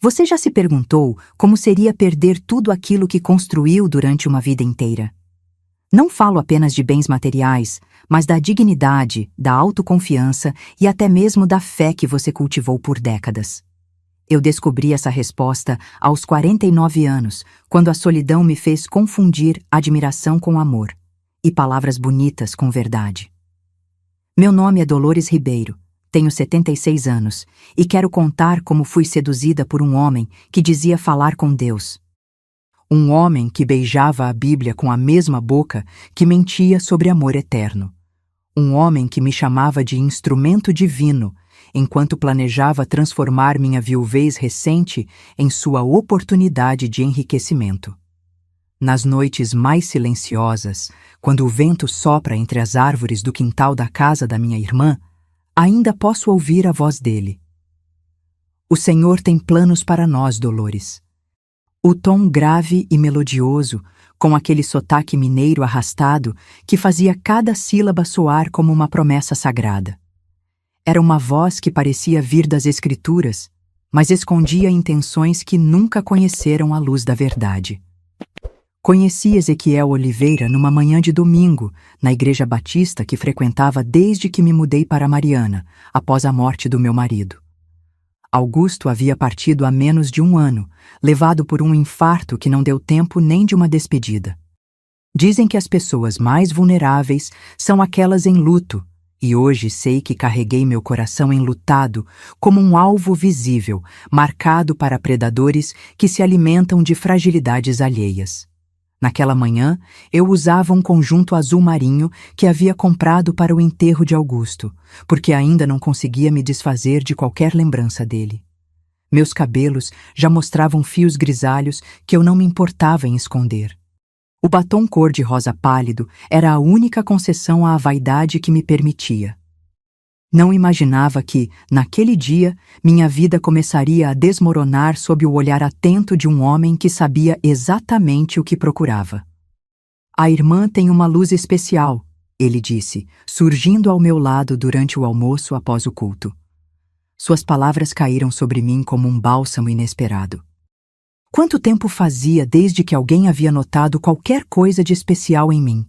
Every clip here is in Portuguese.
Você já se perguntou como seria perder tudo aquilo que construiu durante uma vida inteira? Não falo apenas de bens materiais, mas da dignidade, da autoconfiança e até mesmo da fé que você cultivou por décadas. Eu descobri essa resposta aos 49 anos, quando a solidão me fez confundir admiração com amor e palavras bonitas com verdade. Meu nome é Dolores Ribeiro, tenho 76 anos e quero contar como fui seduzida por um homem que dizia falar com Deus. Um homem que beijava a Bíblia com a mesma boca que mentia sobre amor eterno. Um homem que me chamava de instrumento divino, enquanto planejava transformar minha viuvez recente em sua oportunidade de enriquecimento. Nas noites mais silenciosas, quando o vento sopra entre as árvores do quintal da casa da minha irmã, ainda posso ouvir a voz dele. O Senhor tem planos para nós, Dolores. O tom grave e melodioso, com aquele sotaque mineiro arrastado que fazia cada sílaba soar como uma promessa sagrada. Era uma voz que parecia vir das Escrituras, mas escondia intenções que nunca conheceram a luz da verdade. Conheci Ezequiel Oliveira numa manhã de domingo, na igreja batista que frequentava desde que me mudei para Mariana, após a morte do meu marido. Augusto havia partido há menos de um ano, levado por um infarto que não deu tempo nem de uma despedida. Dizem que as pessoas mais vulneráveis são aquelas em luto, e hoje sei que carreguei meu coração enlutado como um alvo visível, marcado para predadores que se alimentam de fragilidades alheias. Naquela manhã, eu usava um conjunto azul marinho que havia comprado para o enterro de Augusto, porque ainda não conseguia me desfazer de qualquer lembrança dele. Meus cabelos já mostravam fios grisalhos que eu não me importava em esconder. O batom cor-de-rosa pálido era a única concessão à vaidade que me permitia. Não imaginava que, naquele dia, minha vida começaria a desmoronar sob o olhar atento de um homem que sabia exatamente o que procurava. A irmã tem uma luz especial, ele disse, surgindo ao meu lado durante o almoço após o culto. Suas palavras caíram sobre mim como um bálsamo inesperado. Quanto tempo fazia desde que alguém havia notado qualquer coisa de especial em mim?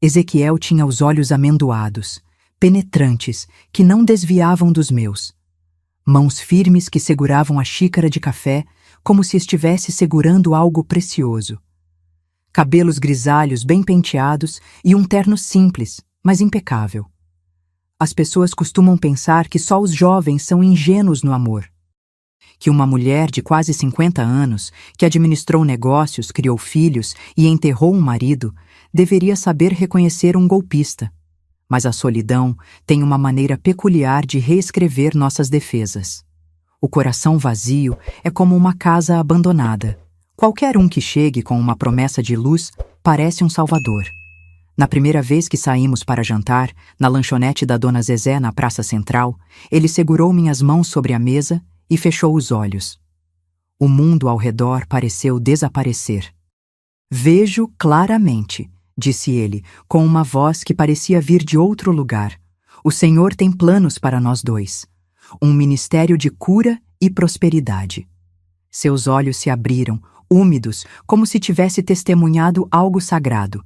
Ezequiel tinha os olhos amendoados, penetrantes, que não desviavam dos meus. Mãos firmes que seguravam a xícara de café como se estivesse segurando algo precioso. Cabelos grisalhos bem penteados e um terno simples, mas impecável. As pessoas costumam pensar que só os jovens são ingênuos no amor. Que uma mulher de quase 50 anos, que administrou negócios, criou filhos e enterrou um marido, deveria saber reconhecer um golpista. Mas a solidão tem uma maneira peculiar de reescrever nossas defesas. O coração vazio é como uma casa abandonada. Qualquer um que chegue com uma promessa de luz parece um salvador. Na primeira vez que saímos para jantar, na lanchonete da Dona Zezé na Praça Central, ele segurou minhas mãos sobre a mesa e fechou os olhos. O mundo ao redor pareceu desaparecer. Vejo claramente, disse ele, com uma voz que parecia vir de outro lugar. O Senhor tem planos para nós dois. Um ministério de cura e prosperidade. Seus olhos se abriram, úmidos, como se tivesse testemunhado algo sagrado.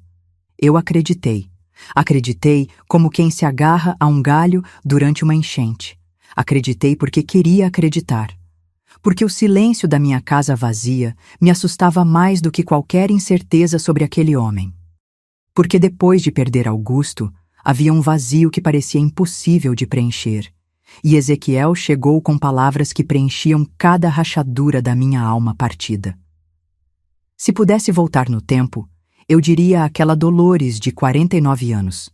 Eu acreditei. Acreditei como quem se agarra a um galho durante uma enchente. Acreditei porque queria acreditar. Porque o silêncio da minha casa vazia me assustava mais do que qualquer incerteza sobre aquele homem. Porque depois de perder Augusto, havia um vazio que parecia impossível de preencher, e Ezequiel chegou com palavras que preenchiam cada rachadura da minha alma partida. Se pudesse voltar no tempo, eu diria àquela Dolores de 49 anos: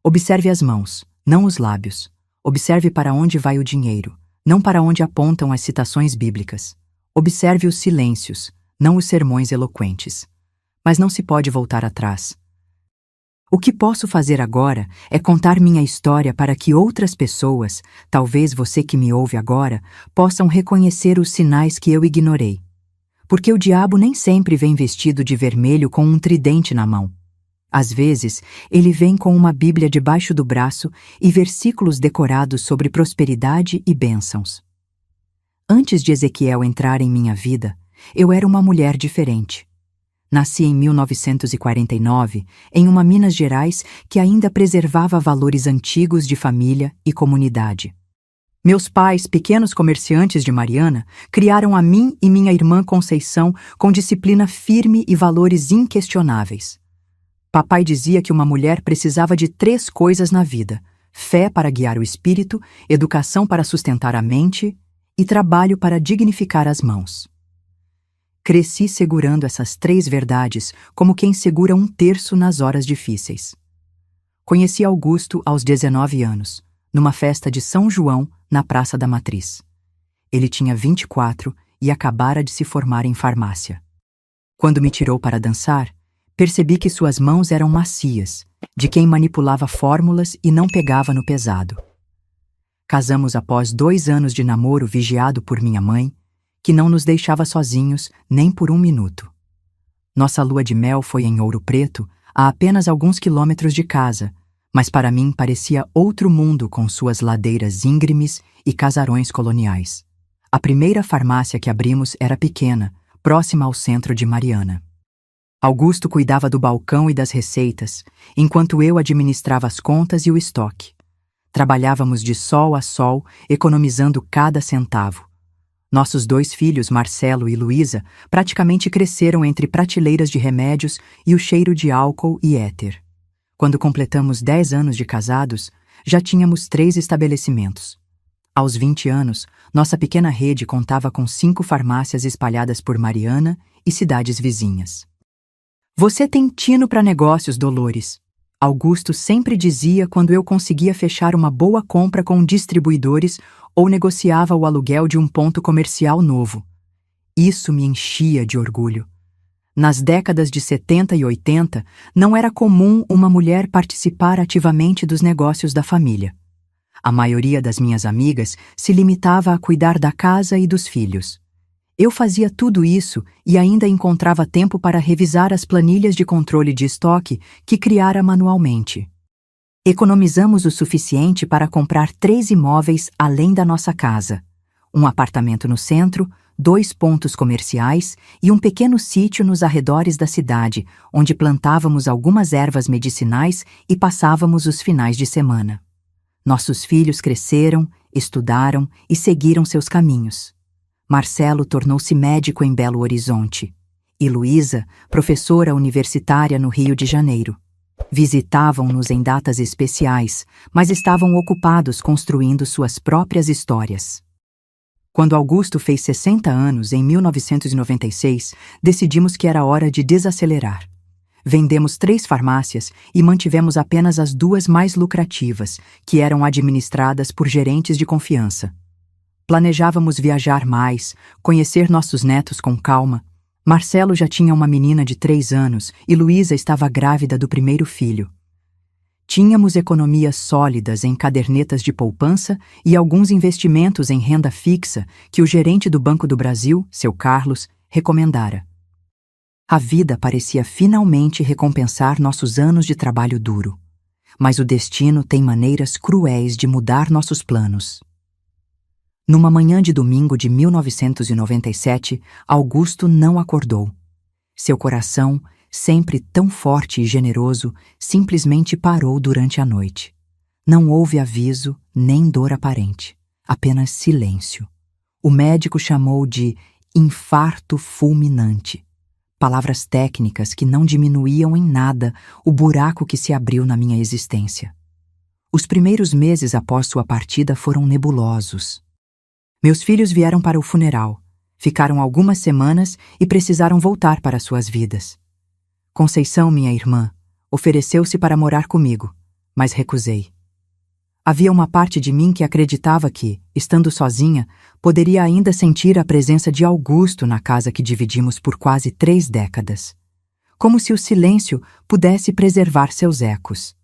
observe as mãos, não os lábios. Observe para onde vai o dinheiro, não para onde apontam as citações bíblicas. Observe os silêncios, não os sermões eloquentes. Mas não se pode voltar atrás. O que posso fazer agora é contar minha história para que outras pessoas, talvez você que me ouve agora, possam reconhecer os sinais que eu ignorei. Porque o diabo nem sempre vem vestido de vermelho com um tridente na mão. Às vezes, ele vem com uma Bíblia debaixo do braço e versículos decorados sobre prosperidade e bênçãos. Antes de Ezequiel entrar em minha vida, eu era uma mulher diferente. Nasci em 1949, em uma Minas Gerais que ainda preservava valores antigos de família e comunidade. Meus pais, pequenos comerciantes de Mariana, criaram a mim e minha irmã Conceição com disciplina firme e valores inquestionáveis. Papai dizia que uma mulher precisava de 3 coisas na vida: fé para guiar o espírito, educação para sustentar a mente e trabalho para dignificar as mãos. Cresci segurando essas 3 verdades como quem segura 1/3 nas horas difíceis. Conheci Augusto aos 19 anos, numa festa de São João, na Praça da Matriz. Ele tinha 24 e acabara de se formar em farmácia. Quando me tirou para dançar, percebi que suas mãos eram macias, de quem manipulava fórmulas e não pegava no pesado. Casamos após 2 anos de namoro vigiado por minha mãe, que não nos deixava sozinhos nem por 1 minuto. Nossa lua de mel foi em Ouro Preto, a apenas alguns quilômetros de casa, mas para mim parecia outro mundo com suas ladeiras íngremes e casarões coloniais. A primeira farmácia que abrimos era pequena, próxima ao centro de Mariana. Augusto cuidava do balcão e das receitas, enquanto eu administrava as contas e o estoque. Trabalhávamos de sol a sol, economizando cada centavo. Nossos 2 filhos, Marcelo e Luísa, praticamente cresceram entre prateleiras de remédios e o cheiro de álcool e éter. Quando completamos 10 anos de casados, já tínhamos 3 estabelecimentos. Aos 20 anos, nossa pequena rede contava com 5 farmácias espalhadas por Mariana e cidades vizinhas. Você tem tino para negócios, Dolores. Augusto sempre dizia quando eu conseguia fechar uma boa compra com distribuidores ou negociava o aluguel de um ponto comercial novo. Isso me enchia de orgulho. Nas décadas de 70 e 80, não era comum uma mulher participar ativamente dos negócios da família. A maioria das minhas amigas se limitava a cuidar da casa e dos filhos. Eu fazia tudo isso e ainda encontrava tempo para revisar as planilhas de controle de estoque que criara manualmente. Economizamos o suficiente para comprar 3 imóveis além da nossa casa: um apartamento no centro, 2 pontos comerciais e um pequeno sítio nos arredores da cidade, onde plantávamos algumas ervas medicinais e passávamos os finais de semana. Nossos filhos cresceram, estudaram e seguiram seus caminhos. Marcelo tornou-se médico em Belo Horizonte e Luísa, professora universitária no Rio de Janeiro. Visitavam-nos em datas especiais, mas estavam ocupados construindo suas próprias histórias. Quando Augusto fez 60 anos, em 1996, decidimos que era hora de desacelerar. Vendemos 3 farmácias e mantivemos apenas as 2 mais lucrativas, que eram administradas por gerentes de confiança. Planejávamos viajar mais, conhecer nossos netos com calma. Marcelo já tinha uma menina de 3 anos e Luísa estava grávida do primeiro filho. Tínhamos economias sólidas em cadernetas de poupança e alguns investimentos em renda fixa que o gerente do Banco do Brasil, seu Carlos, recomendara. A vida parecia finalmente recompensar nossos anos de trabalho duro, mas o destino tem maneiras cruéis de mudar nossos planos. Numa manhã de domingo de 1997, Augusto não acordou. Seu coração, sempre tão forte e generoso, simplesmente parou durante a noite. Não houve aviso, nem dor aparente, apenas silêncio. O médico chamou de infarto fulminante, palavras técnicas que não diminuíam em nada o buraco que se abriu na minha existência. Os primeiros meses após sua partida foram nebulosos. Meus filhos vieram para o funeral, ficaram algumas semanas e precisaram voltar para suas vidas. Conceição, minha irmã, ofereceu-se para morar comigo, mas recusei. Havia uma parte de mim que acreditava que, estando sozinha, poderia ainda sentir a presença de Augusto na casa que dividimos por quase 3 décadas. Como se o silêncio pudesse preservar seus ecos.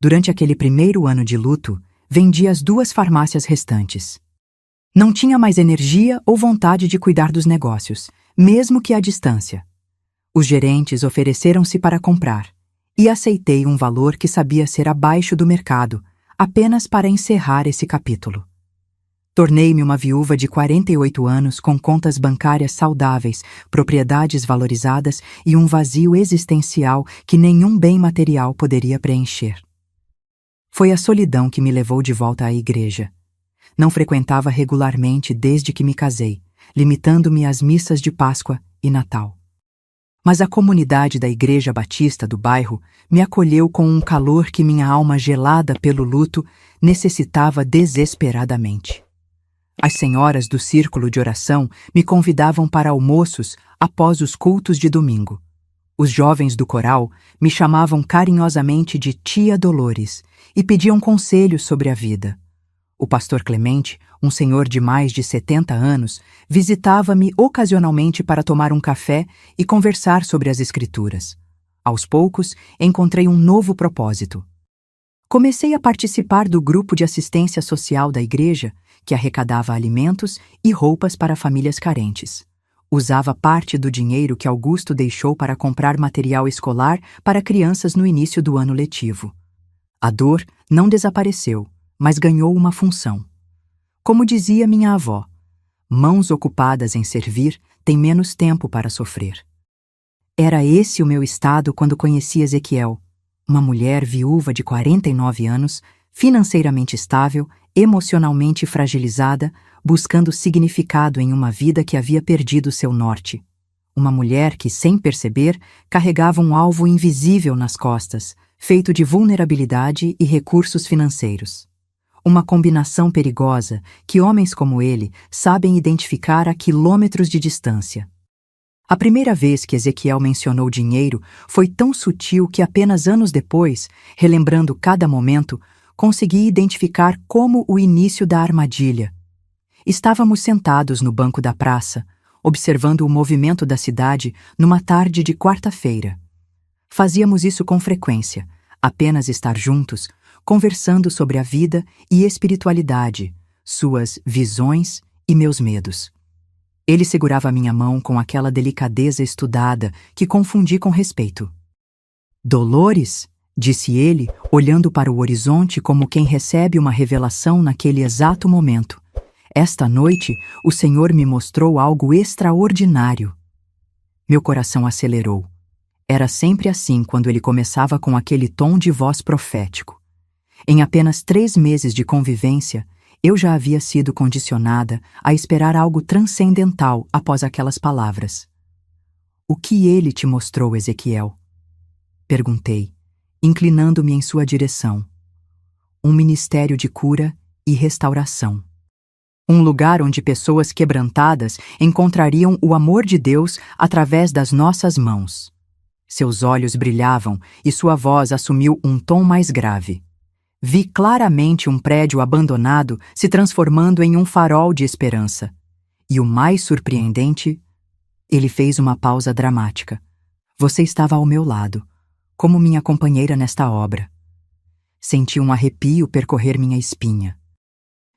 Durante aquele primeiro ano de luto, vendi as 2 farmácias restantes. Não tinha mais energia ou vontade de cuidar dos negócios, mesmo que à distância. Os gerentes ofereceram-se para comprar, e aceitei um valor que sabia ser abaixo do mercado, apenas para encerrar esse capítulo. Tornei-me uma viúva de 48 anos com contas bancárias saudáveis, propriedades valorizadas e um vazio existencial que nenhum bem material poderia preencher. Foi a solidão que me levou de volta à igreja. Não frequentava regularmente desde que me casei, limitando-me às missas de Páscoa e Natal. Mas a comunidade da Igreja Batista do bairro me acolheu com um calor que minha alma gelada pelo luto necessitava desesperadamente. As senhoras do círculo de oração me convidavam para almoços após os cultos de domingo. Os jovens do coral me chamavam carinhosamente de Tia Dolores e pediam conselhos sobre a vida. O pastor Clemente, um senhor de mais de 70 anos, visitava-me ocasionalmente para tomar um café e conversar sobre as Escrituras. Aos poucos, encontrei um novo propósito. Comecei a participar do grupo de assistência social da igreja, que arrecadava alimentos e roupas para famílias carentes. Usava parte do dinheiro que Augusto deixou para comprar material escolar para crianças no início do ano letivo. A dor não desapareceu, mas ganhou uma função. Como dizia minha avó, mãos ocupadas em servir têm menos tempo para sofrer. Era esse o meu estado quando conheci Ezequiel, uma mulher viúva de 49 anos, financeiramente estável, emocionalmente fragilizada, buscando significado em uma vida que havia perdido seu norte. Uma mulher que, sem perceber, carregava um alvo invisível nas costas, feito de vulnerabilidade e recursos financeiros. Uma combinação perigosa que homens como ele sabem identificar a quilômetros de distância. A primeira vez que Ezequiel mencionou dinheiro foi tão sutil que apenas anos depois, relembrando cada momento, consegui identificar como o início da armadilha. Estávamos sentados no banco da praça, observando o movimento da cidade numa tarde de quarta-feira. Fazíamos isso com frequência, apenas estar juntos, conversando sobre a vida e espiritualidade, suas visões e meus medos. Ele segurava minha mão com aquela delicadeza estudada que confundi com respeito. "Dolores?", disse ele, olhando para o horizonte como quem recebe uma revelação naquele exato momento. "Esta noite, o Senhor me mostrou algo extraordinário." Meu coração acelerou. Era sempre assim quando ele começava com aquele tom de voz profético. Em apenas 3 meses de convivência, eu já havia sido condicionada a esperar algo transcendental após aquelas palavras. "O que ele te mostrou, Ezequiel?", perguntei, inclinando-me em sua direção. "Um ministério de cura e restauração. Um lugar onde pessoas quebrantadas encontrariam o amor de Deus através das nossas mãos." Seus olhos brilhavam e sua voz assumiu um tom mais grave. Vi claramente um prédio abandonado se transformando em um farol de esperança. E o mais surpreendente, ele fez uma pausa dramática. "Você estava ao meu lado, como minha companheira nesta obra." Senti um arrepio percorrer minha espinha.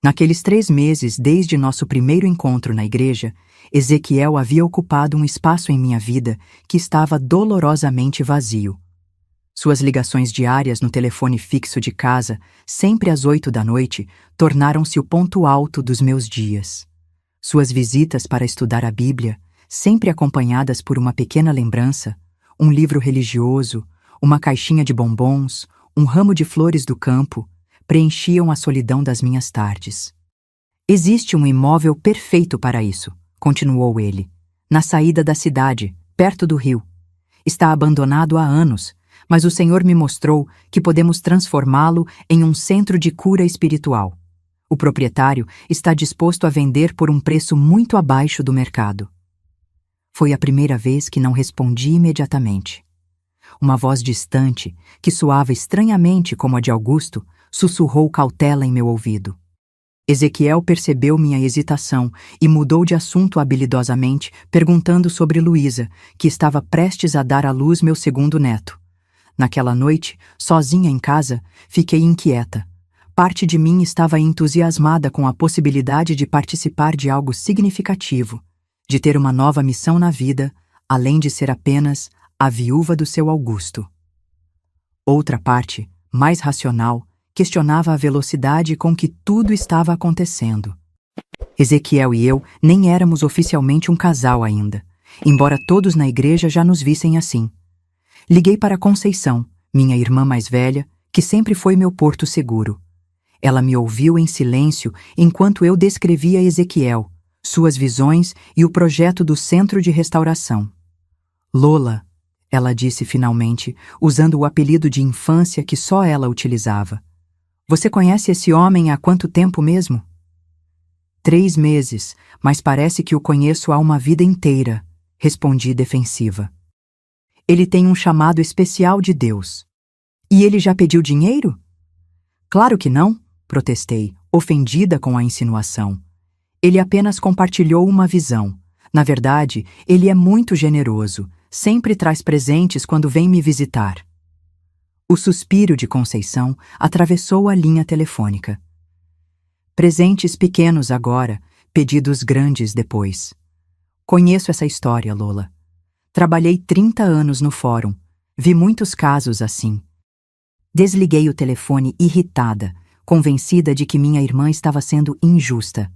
Naqueles 3 meses desde nosso primeiro encontro na igreja, Ezequiel havia ocupado um espaço em minha vida que estava dolorosamente vazio. Suas ligações diárias no telefone fixo de casa, sempre às 8 da noite, tornaram-se o ponto alto dos meus dias. Suas visitas para estudar a Bíblia, sempre acompanhadas por uma pequena lembrança, um livro religioso, uma caixinha de bombons, um ramo de flores do campo, preenchiam a solidão das minhas tardes. "Existe um imóvel perfeito para isso", continuou ele, "na saída da cidade, perto do rio. Está abandonado há anos, mas o Senhor me mostrou que podemos transformá-lo em um centro de cura espiritual. O proprietário está disposto a vender por um preço muito abaixo do mercado." Foi a primeira vez que não respondi imediatamente. Uma voz distante, que soava estranhamente como a de Augusto, sussurrou cautela em meu ouvido. Ezequiel percebeu minha hesitação e mudou de assunto habilidosamente, perguntando sobre Luísa, que estava prestes a dar à luz meu segundo neto. Naquela noite, sozinha em casa, fiquei inquieta. Parte de mim estava entusiasmada com a possibilidade de participar de algo significativo, de ter uma nova missão na vida, além de ser apenas a viúva do seu Augusto. Outra parte, mais racional, questionava a velocidade com que tudo estava acontecendo. Ezequiel e eu nem éramos oficialmente um casal ainda, embora todos na igreja já nos vissem assim. Liguei para Conceição, minha irmã mais velha, que sempre foi meu porto seguro. Ela me ouviu em silêncio enquanto eu descrevia Ezequiel, suas visões e o projeto do centro de restauração. Lola, ela disse finalmente, usando o apelido de infância que só ela utilizava. Você conhece esse homem há quanto tempo mesmo? 3 meses, mas parece que o conheço há uma vida inteira, respondi defensiva. Ele tem um chamado especial de Deus. E ele já pediu dinheiro? Claro que não, protestei, ofendida com a insinuação. Ele apenas compartilhou uma visão. Na verdade, ele é muito generoso, sempre traz presentes quando vem me visitar. O suspiro de Conceição atravessou a linha telefônica. Presentes pequenos agora, pedidos grandes depois. Conheço essa história, Lola. Trabalhei 30 anos no fórum. Vi muitos casos assim. Desliguei o telefone irritada, convencida de que minha irmã estava sendo injusta.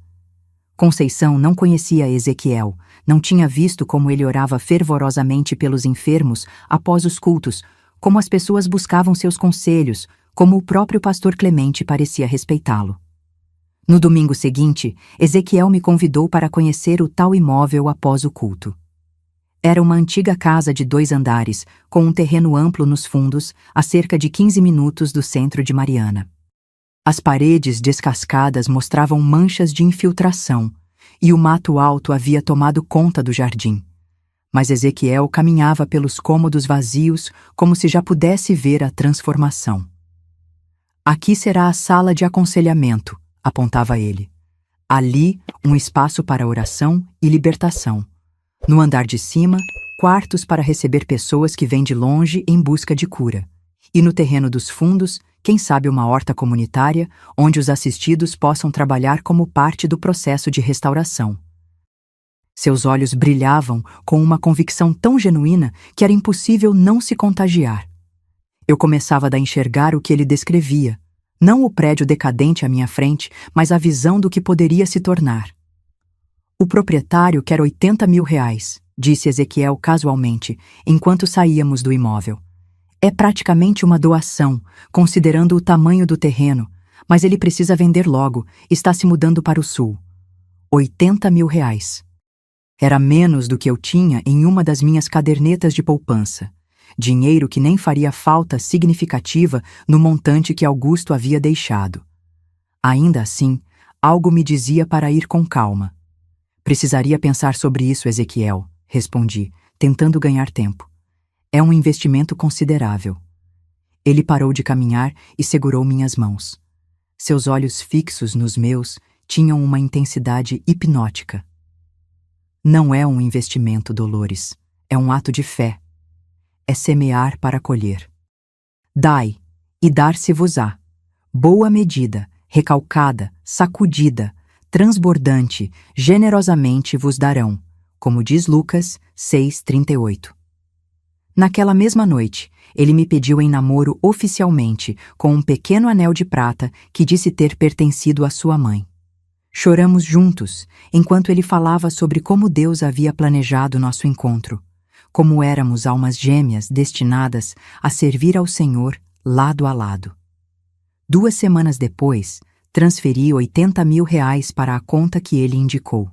Conceição não conhecia Ezequiel, não tinha visto como ele orava fervorosamente pelos enfermos após os cultos, como as pessoas buscavam seus conselhos, como o próprio pastor Clemente parecia respeitá-lo. No domingo seguinte, Ezequiel me convidou para conhecer o tal imóvel após o culto. Era uma antiga casa de 2 andares, com um terreno amplo nos fundos, a cerca de 15 minutos do centro de Mariana. As paredes descascadas mostravam manchas de infiltração, e o mato alto havia tomado conta do jardim. Mas Ezequiel caminhava pelos cômodos vazios como se já pudesse ver a transformação. Aqui será a sala de aconselhamento, apontava ele. Ali, um espaço para oração e libertação. No andar de cima, quartos para receber pessoas que vêm de longe em busca de cura. E no terreno dos fundos, quem sabe uma horta comunitária onde os assistidos possam trabalhar como parte do processo de restauração. Seus olhos brilhavam com uma convicção tão genuína que era impossível não se contagiar. Eu começava a enxergar o que ele descrevia, não o prédio decadente à minha frente, mas a visão do que poderia se tornar. O proprietário quer R$80 mil, disse Ezequiel casualmente, enquanto saíamos do imóvel. É praticamente uma doação, considerando o tamanho do terreno, mas ele precisa vender logo, está se mudando para o sul. R$80 mil. Era menos do que eu tinha em uma das minhas cadernetas de poupança. Dinheiro que nem faria falta significativa no montante que Augusto havia deixado. Ainda assim, algo me dizia para ir com calma. Precisaria pensar sobre isso, Ezequiel, respondi, tentando ganhar tempo. É um investimento considerável. Ele parou de caminhar e segurou minhas mãos. Seus olhos fixos nos meus tinham uma intensidade hipnótica. Não é um investimento, Dolores. É um ato de fé. É semear para colher. Dai, e dar-se-vos-á. Boa medida, recalcada, sacudida, transbordante, generosamente vos darão, como diz Lucas 6:38. Naquela mesma noite, ele me pediu em namoro oficialmente, com um pequeno anel de prata que disse ter pertencido à sua mãe. Choramos juntos, enquanto ele falava sobre como Deus havia planejado nosso encontro, como éramos almas gêmeas destinadas a servir ao Senhor lado a lado. 2 semanas depois, transferi R$80 mil para a conta que ele indicou.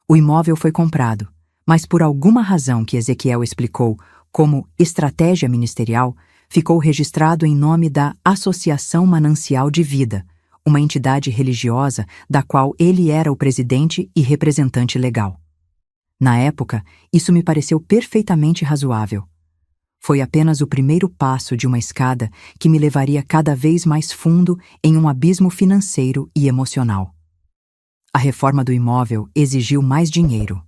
O imóvel foi comprado, mas por alguma razão que Ezequiel explicou como estratégia ministerial, ficou registrado em nome da Associação Manancial de Vida, uma entidade religiosa da qual ele era o presidente e representante legal. Na época, isso me pareceu perfeitamente razoável. Foi apenas o primeiro passo de uma escada que me levaria cada vez mais fundo em um abismo financeiro e emocional. A reforma do imóvel exigiu mais dinheiro.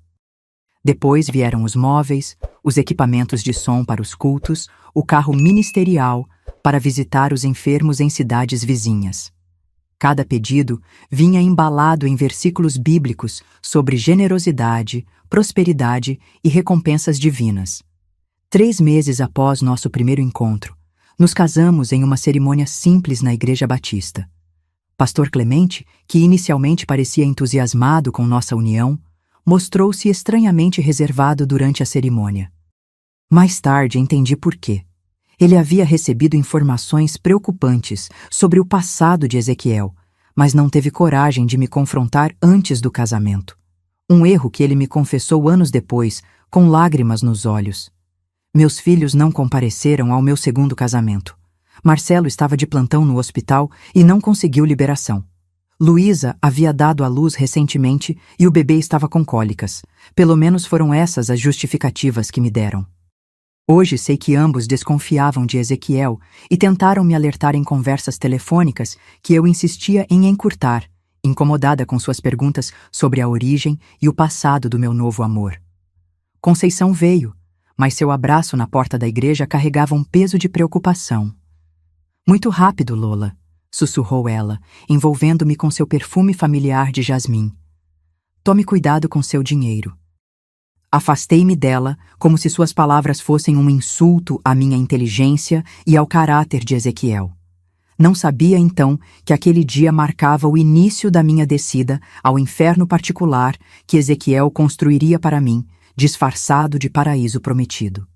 Depois vieram os móveis, os equipamentos de som para os cultos, o carro ministerial para visitar os enfermos em cidades vizinhas. Cada pedido vinha embalado em versículos bíblicos sobre generosidade, prosperidade e recompensas divinas. 3 meses após nosso primeiro encontro, nos casamos em uma cerimônia simples na Igreja Batista. Pastor Clemente, que inicialmente parecia entusiasmado com nossa união, mostrou-se estranhamente reservado durante a cerimônia. Mais tarde entendi por quê. Ele havia recebido informações preocupantes sobre o passado de Ezequiel, mas não teve coragem de me confrontar antes do casamento. Um erro que ele me confessou anos depois, com lágrimas nos olhos. Meus filhos não compareceram ao meu segundo casamento. Marcelo estava de plantão no hospital e não conseguiu liberação. Luísa havia dado à luz recentemente e o bebê estava com cólicas. Pelo menos foram essas as justificativas que me deram. Hoje sei que ambos desconfiavam de Ezequiel e tentaram me alertar em conversas telefônicas que eu insistia em encurtar, incomodada com suas perguntas sobre a origem e o passado do meu novo amor. Conceição veio, mas seu abraço na porta da igreja carregava um peso de preocupação. Muito rápido, Lola, sussurrou ela, envolvendo-me com seu perfume familiar de jasmim. Tome cuidado com seu dinheiro. Afastei-me dela, como se suas palavras fossem um insulto à minha inteligência e ao caráter de Ezequiel. Não sabia, então, que aquele dia marcava o início da minha descida ao inferno particular que Ezequiel construiria para mim, disfarçado de paraíso prometido.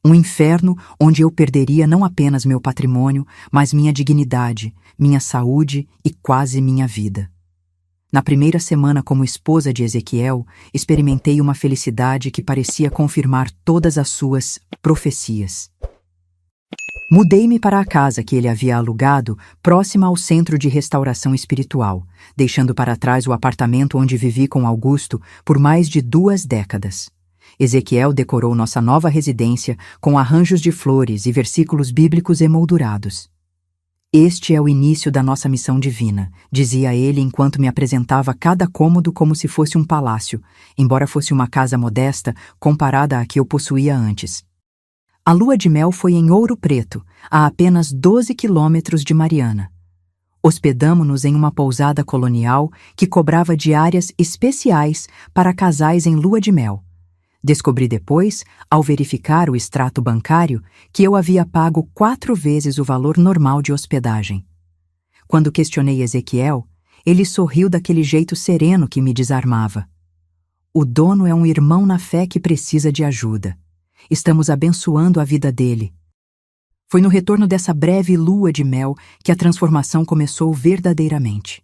Um inferno onde eu perderia não apenas meu patrimônio, mas minha dignidade, minha saúde e quase minha vida. Na primeira semana como esposa de Ezequiel, experimentei uma felicidade que parecia confirmar todas as suas profecias. Mudei-me para a casa que ele havia alugado, próxima ao centro de restauração espiritual, deixando para trás o apartamento onde vivi com Augusto por mais de 2 décadas. Ezequiel decorou nossa nova residência com arranjos de flores e versículos bíblicos emoldurados. Este é o início da nossa missão divina, dizia ele enquanto me apresentava cada cômodo como se fosse um palácio, embora fosse uma casa modesta comparada à que eu possuía antes. A lua de mel foi em Ouro Preto, a apenas 12 quilômetros de Mariana. Hospedamo-nos em uma pousada colonial que cobrava diárias especiais para casais em lua de mel. Descobri depois, ao verificar o extrato bancário, que eu havia pago 4 vezes o valor normal de hospedagem. Quando questionei Ezequiel, ele sorriu daquele jeito sereno que me desarmava. O dono é um irmão na fé que precisa de ajuda. Estamos abençoando a vida dele. Foi no retorno dessa breve lua de mel que a transformação começou verdadeiramente.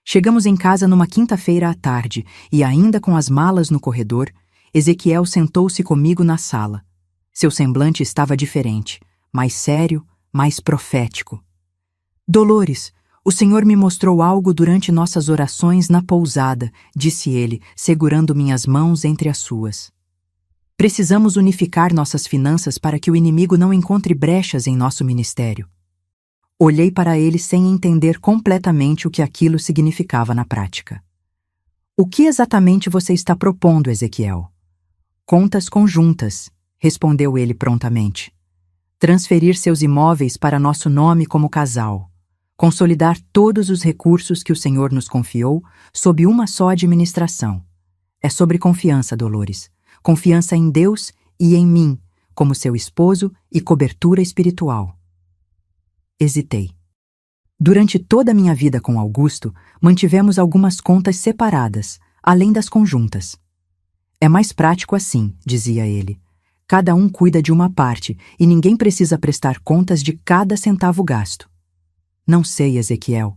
Chegamos em casa numa quinta-feira à tarde e, ainda com as malas no corredor, Ezequiel sentou-se comigo na sala. Seu semblante estava diferente, mais sério, mais profético. Dolores, o Senhor me mostrou algo durante nossas orações na pousada, disse ele, segurando minhas mãos entre as suas. Precisamos unificar nossas finanças para que o inimigo não encontre brechas em nosso ministério. Olhei para ele sem entender completamente o que aquilo significava na prática. O que exatamente você está propondo, Ezequiel? Contas conjuntas, respondeu ele prontamente. Transferir seus imóveis para nosso nome como casal. Consolidar todos os recursos que o Senhor nos confiou sob uma só administração. É sobre confiança, Dolores. Confiança em Deus e em mim, como seu esposo e cobertura espiritual. Hesitei. Durante toda a minha vida com Augusto, mantivemos algumas contas separadas, além das conjuntas. É mais prático assim, dizia ele. Cada um cuida de uma parte e ninguém precisa prestar contas de cada centavo gasto. Não sei, Ezequiel.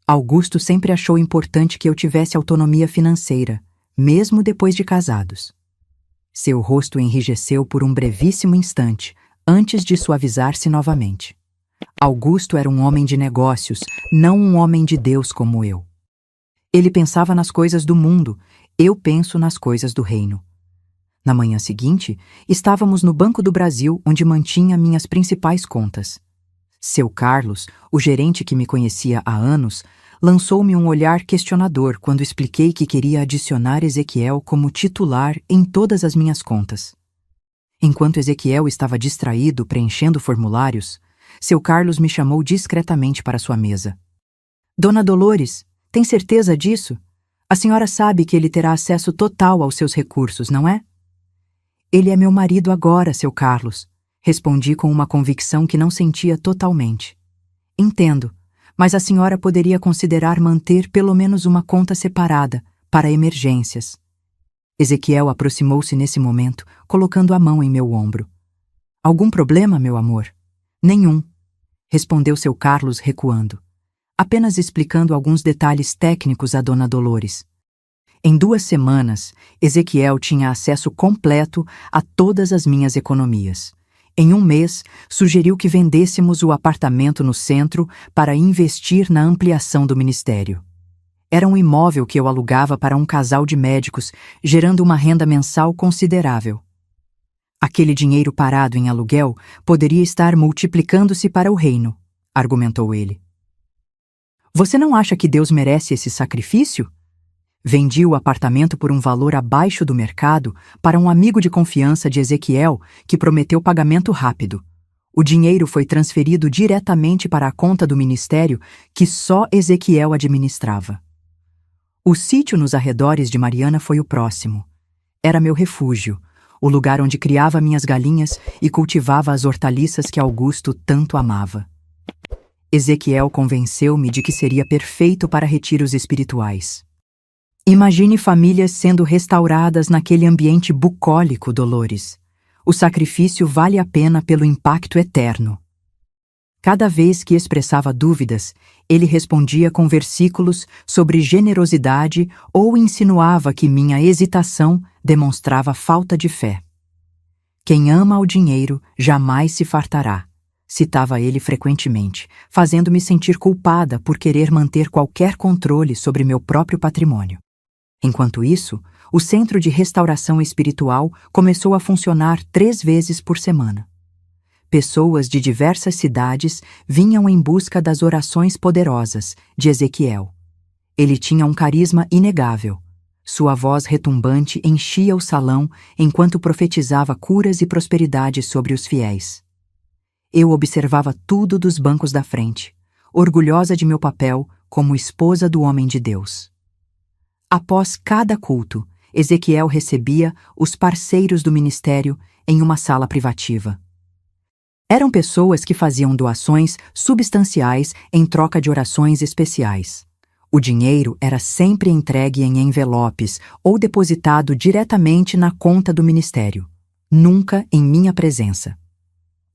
Augusto sempre achou importante que eu tivesse autonomia financeira, mesmo depois de casados. Seu rosto enrijeceu por um brevíssimo instante, antes de suavizar-se novamente. Augusto era um homem de negócios, não um homem de Deus como eu. Ele pensava nas coisas do mundo, eu penso nas coisas do reino. Na manhã seguinte, estávamos no Banco do Brasil, onde mantinha minhas principais contas. Seu Carlos, o gerente que me conhecia há anos, lançou-me um olhar questionador quando expliquei que queria adicionar Ezequiel como titular em todas as minhas contas. Enquanto Ezequiel estava distraído preenchendo formulários, seu Carlos me chamou discretamente para sua mesa. Dona Dolores, tem certeza disso? A senhora sabe que ele terá acesso total aos seus recursos, não é? Ele é meu marido agora, seu Carlos, respondi com uma convicção que não sentia totalmente. Entendo, mas a senhora poderia considerar manter pelo menos uma conta separada para emergências. Ezequiel aproximou-se nesse momento, colocando a mão em meu ombro. Algum problema, meu amor? Nenhum, respondeu seu Carlos recuando, apenas explicando alguns detalhes técnicos a Dona Dolores. Em 2 semanas, Ezequiel tinha acesso completo a todas as minhas economias. Em 1 mês, sugeriu que vendêssemos o apartamento no centro para investir na ampliação do ministério. Era um imóvel que eu alugava para um casal de médicos, gerando uma renda mensal considerável. Aquele dinheiro parado em aluguel poderia estar multiplicando-se para o reino, argumentou ele. Você não acha que Deus merece esse sacrifício? Vendi o apartamento por um valor abaixo do mercado para um amigo de confiança de Ezequiel que prometeu pagamento rápido. O dinheiro foi transferido diretamente para a conta do ministério que só Ezequiel administrava. O sítio nos arredores de Mariana foi o próximo. Era meu refúgio, o lugar onde criava minhas galinhas e cultivava as hortaliças que Augusto tanto amava. Ezequiel convenceu-me de que seria perfeito para retiros espirituais. Imagine famílias sendo restauradas naquele ambiente bucólico, Dolores. O sacrifício vale a pena pelo impacto eterno. Cada vez que expressava dúvidas, ele respondia com versículos sobre generosidade ou insinuava que minha hesitação demonstrava falta de fé. Quem ama ao dinheiro jamais se fartará, citava ele frequentemente, fazendo-me sentir culpada por querer manter qualquer controle sobre meu próprio patrimônio. Enquanto isso, o Centro de Restauração Espiritual começou a funcionar 3 vezes por semana. Pessoas de diversas cidades vinham em busca das orações poderosas de Ezequiel. Ele tinha um carisma inegável. Sua voz retumbante enchia o salão enquanto profetizava curas e prosperidade sobre os fiéis. Eu observava tudo dos bancos da frente, orgulhosa de meu papel como esposa do homem de Deus. Após cada culto, Ezequiel recebia os parceiros do ministério em uma sala privativa. Eram pessoas que faziam doações substanciais em troca de orações especiais. O dinheiro era sempre entregue em envelopes ou depositado diretamente na conta do ministério, nunca em minha presença.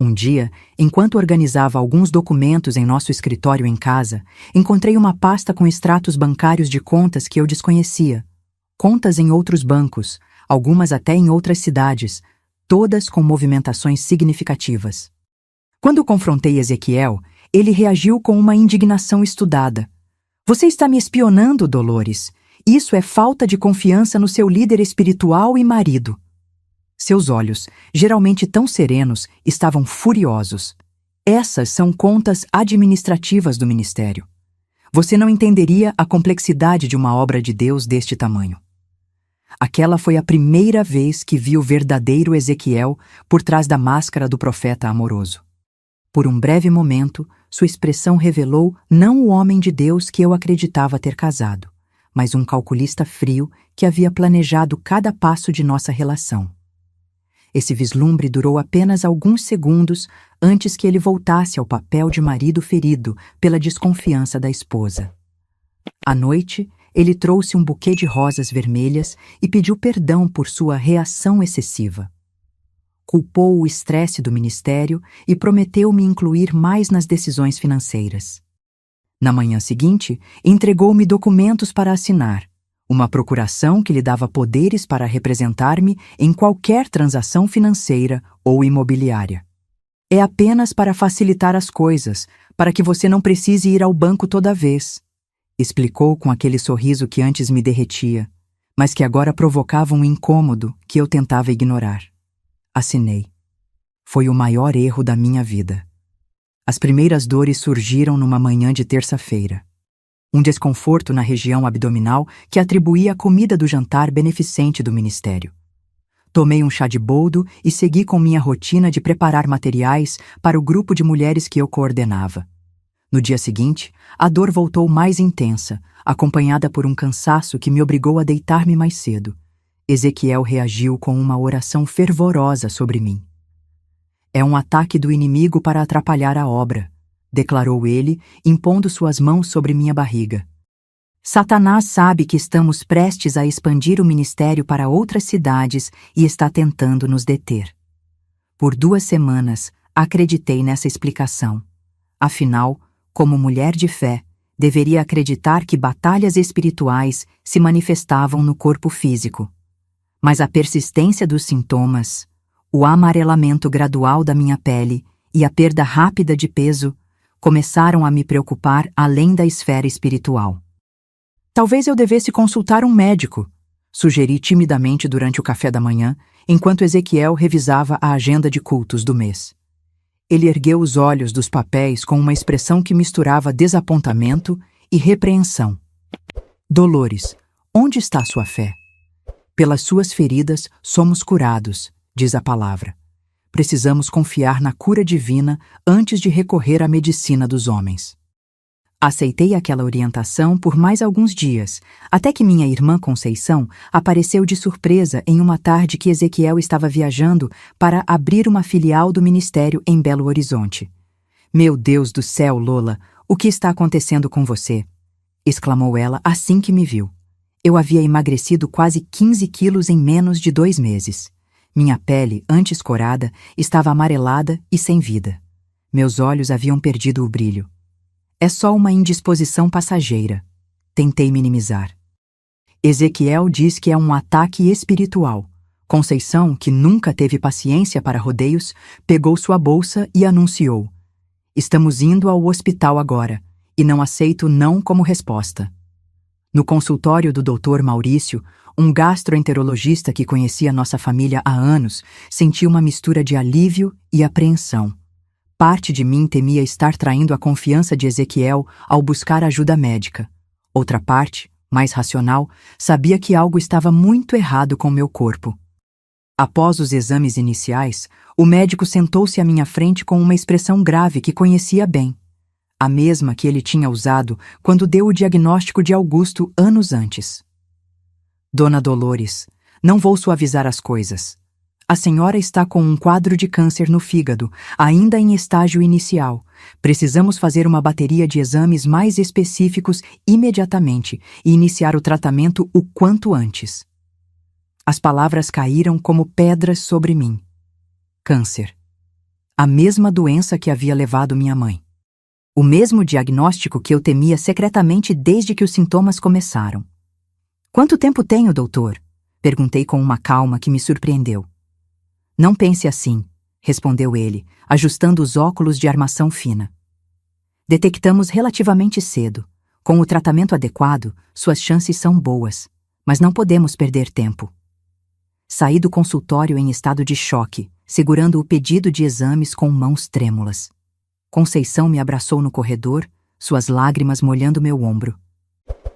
Um dia, enquanto organizava alguns documentos em nosso escritório em casa, encontrei uma pasta com extratos bancários de contas que eu desconhecia. Contas em outros bancos, algumas até em outras cidades, todas com movimentações significativas. Quando confrontei Ezequiel, ele reagiu com uma indignação estudada. Você está me espionando, Dolores. Isso é falta de confiança no seu líder espiritual e marido. Seus olhos, geralmente tão serenos, estavam furiosos. Essas são contas administrativas do ministério. Você não entenderia a complexidade de uma obra de Deus deste tamanho. Aquela foi a primeira vez que vi o verdadeiro Ezequiel por trás da máscara do profeta amoroso. Por um breve momento, sua expressão revelou não o homem de Deus que eu acreditava ter casado, mas um calculista frio que havia planejado cada passo de nossa relação. Esse vislumbre durou apenas alguns segundos antes que ele voltasse ao papel de marido ferido pela desconfiança da esposa. À noite, ele trouxe um buquê de rosas vermelhas e pediu perdão por sua reação excessiva. Culpou o estresse do ministério e prometeu me incluir mais nas decisões financeiras. Na manhã seguinte, entregou-me documentos para assinar, uma procuração que lhe dava poderes para representar-me em qualquer transação financeira ou imobiliária. É apenas para facilitar as coisas, para que você não precise ir ao banco toda vez, explicou com aquele sorriso que antes me derretia, mas que agora provocava um incômodo que eu tentava ignorar. Assinei. Foi o maior erro da minha vida. As primeiras dores surgiram numa manhã de terça-feira. Um desconforto na região abdominal que atribuía à comida do jantar beneficente do ministério. Tomei um chá de boldo e segui com minha rotina de preparar materiais para o grupo de mulheres que eu coordenava. No dia seguinte, a dor voltou mais intensa, acompanhada por um cansaço que me obrigou a deitar-me mais cedo. Ezequiel reagiu com uma oração fervorosa sobre mim. É um ataque do inimigo para atrapalhar a obra, declarou ele, impondo suas mãos sobre minha barriga. Satanás sabe que estamos prestes a expandir o ministério para outras cidades e está tentando nos deter. Por 2 semanas, acreditei nessa explicação. Afinal, como mulher de fé, deveria acreditar que batalhas espirituais se manifestavam no corpo físico. Mas a persistência dos sintomas, o amarelamento gradual da minha pele e a perda rápida de peso começaram a me preocupar além da esfera espiritual. Talvez eu devesse consultar um médico, sugeri timidamente durante o café da manhã, enquanto Ezequiel revisava a agenda de cultos do mês. Ele ergueu os olhos dos papéis com uma expressão que misturava desapontamento e repreensão. Dolores, onde está sua fé? Pelas suas feridas somos curados, diz a palavra. Precisamos confiar na cura divina antes de recorrer à medicina dos homens. Aceitei aquela orientação por mais alguns dias, até que minha irmã Conceição apareceu de surpresa em uma tarde que Ezequiel estava viajando para abrir uma filial do ministério em Belo Horizonte. Meu Deus do céu, Lola, o que está acontecendo com você? Exclamou ela assim que me viu. Eu havia emagrecido quase 15 quilos em menos de 2 meses. Minha pele, antes corada, estava amarelada e sem vida. Meus olhos haviam perdido o brilho. É só uma indisposição passageira. Tentei minimizar. Ezequiel diz que é um ataque espiritual. Conceição, que nunca teve paciência para rodeios, pegou sua bolsa e anunciou: estamos indo ao hospital agora, e não aceito não como resposta. No consultório do Dr. Maurício, um gastroenterologista que conhecia nossa família há anos, senti uma mistura de alívio e apreensão. Parte de mim temia estar traindo a confiança de Ezequiel ao buscar ajuda médica. Outra parte, mais racional, sabia que algo estava muito errado com meu corpo. Após os exames iniciais, o médico sentou-se à minha frente com uma expressão grave que conhecia bem. A mesma que ele tinha usado quando deu o diagnóstico de Augusto anos antes. Dona Dolores, não vou suavizar as coisas. A senhora está com um quadro de câncer no fígado, ainda em estágio inicial. Precisamos fazer uma bateria de exames mais específicos imediatamente e iniciar o tratamento o quanto antes. As palavras caíram como pedras sobre mim. Câncer. A mesma doença que havia levado minha mãe. O mesmo diagnóstico que eu temia secretamente desde que os sintomas começaram. Quanto tempo tenho, doutor? Perguntei com uma calma que me surpreendeu. Não pense assim, respondeu ele, ajustando os óculos de armação fina. Detectamos relativamente cedo. Com o tratamento adequado, suas chances são boas, mas não podemos perder tempo. Saí do consultório em estado de choque, segurando o pedido de exames com mãos trêmulas. Conceição me abraçou no corredor, suas lágrimas molhando meu ombro.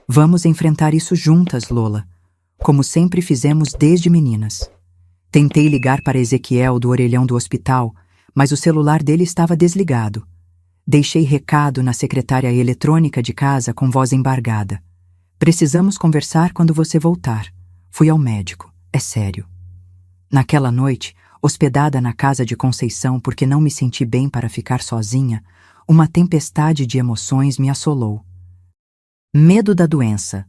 Vamos enfrentar isso juntas, Lola, como sempre fizemos desde meninas. Tentei ligar para Ezequiel do orelhão do hospital, mas o celular dele estava desligado. Deixei recado na secretária eletrônica de casa com voz embargada. Precisamos conversar quando você voltar. Fui ao médico, é sério. Naquela noite, hospedada na casa de Conceição porque não me senti bem para ficar sozinha, uma tempestade de emoções me assolou. Medo da doença,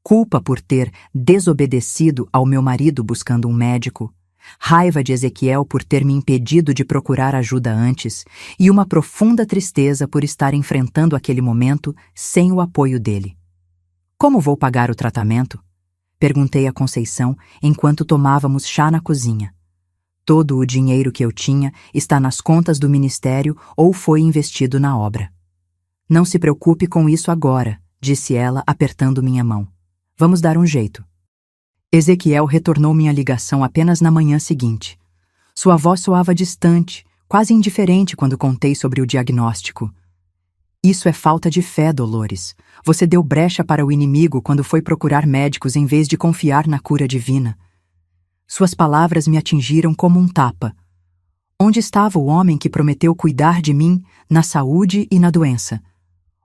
culpa por ter desobedecido ao meu marido buscando um médico, raiva de Ezequiel por ter me impedido de procurar ajuda antes e uma profunda tristeza por estar enfrentando aquele momento sem o apoio dele. Como vou pagar o tratamento? Perguntei a Conceição enquanto tomávamos chá na cozinha. Todo o dinheiro que eu tinha está nas contas do ministério ou foi investido na obra. Não se preocupe com isso agora, disse ela apertando minha mão. Vamos dar um jeito. Ezequiel retornou minha ligação apenas na manhã seguinte. Sua voz soava distante, quase indiferente quando contei sobre o diagnóstico. Isso é falta de fé, Dolores. Você deu brecha para o inimigo quando foi procurar médicos em vez de confiar na cura divina. Suas palavras me atingiram como um tapa. Onde estava o homem que prometeu cuidar de mim na saúde e na doença?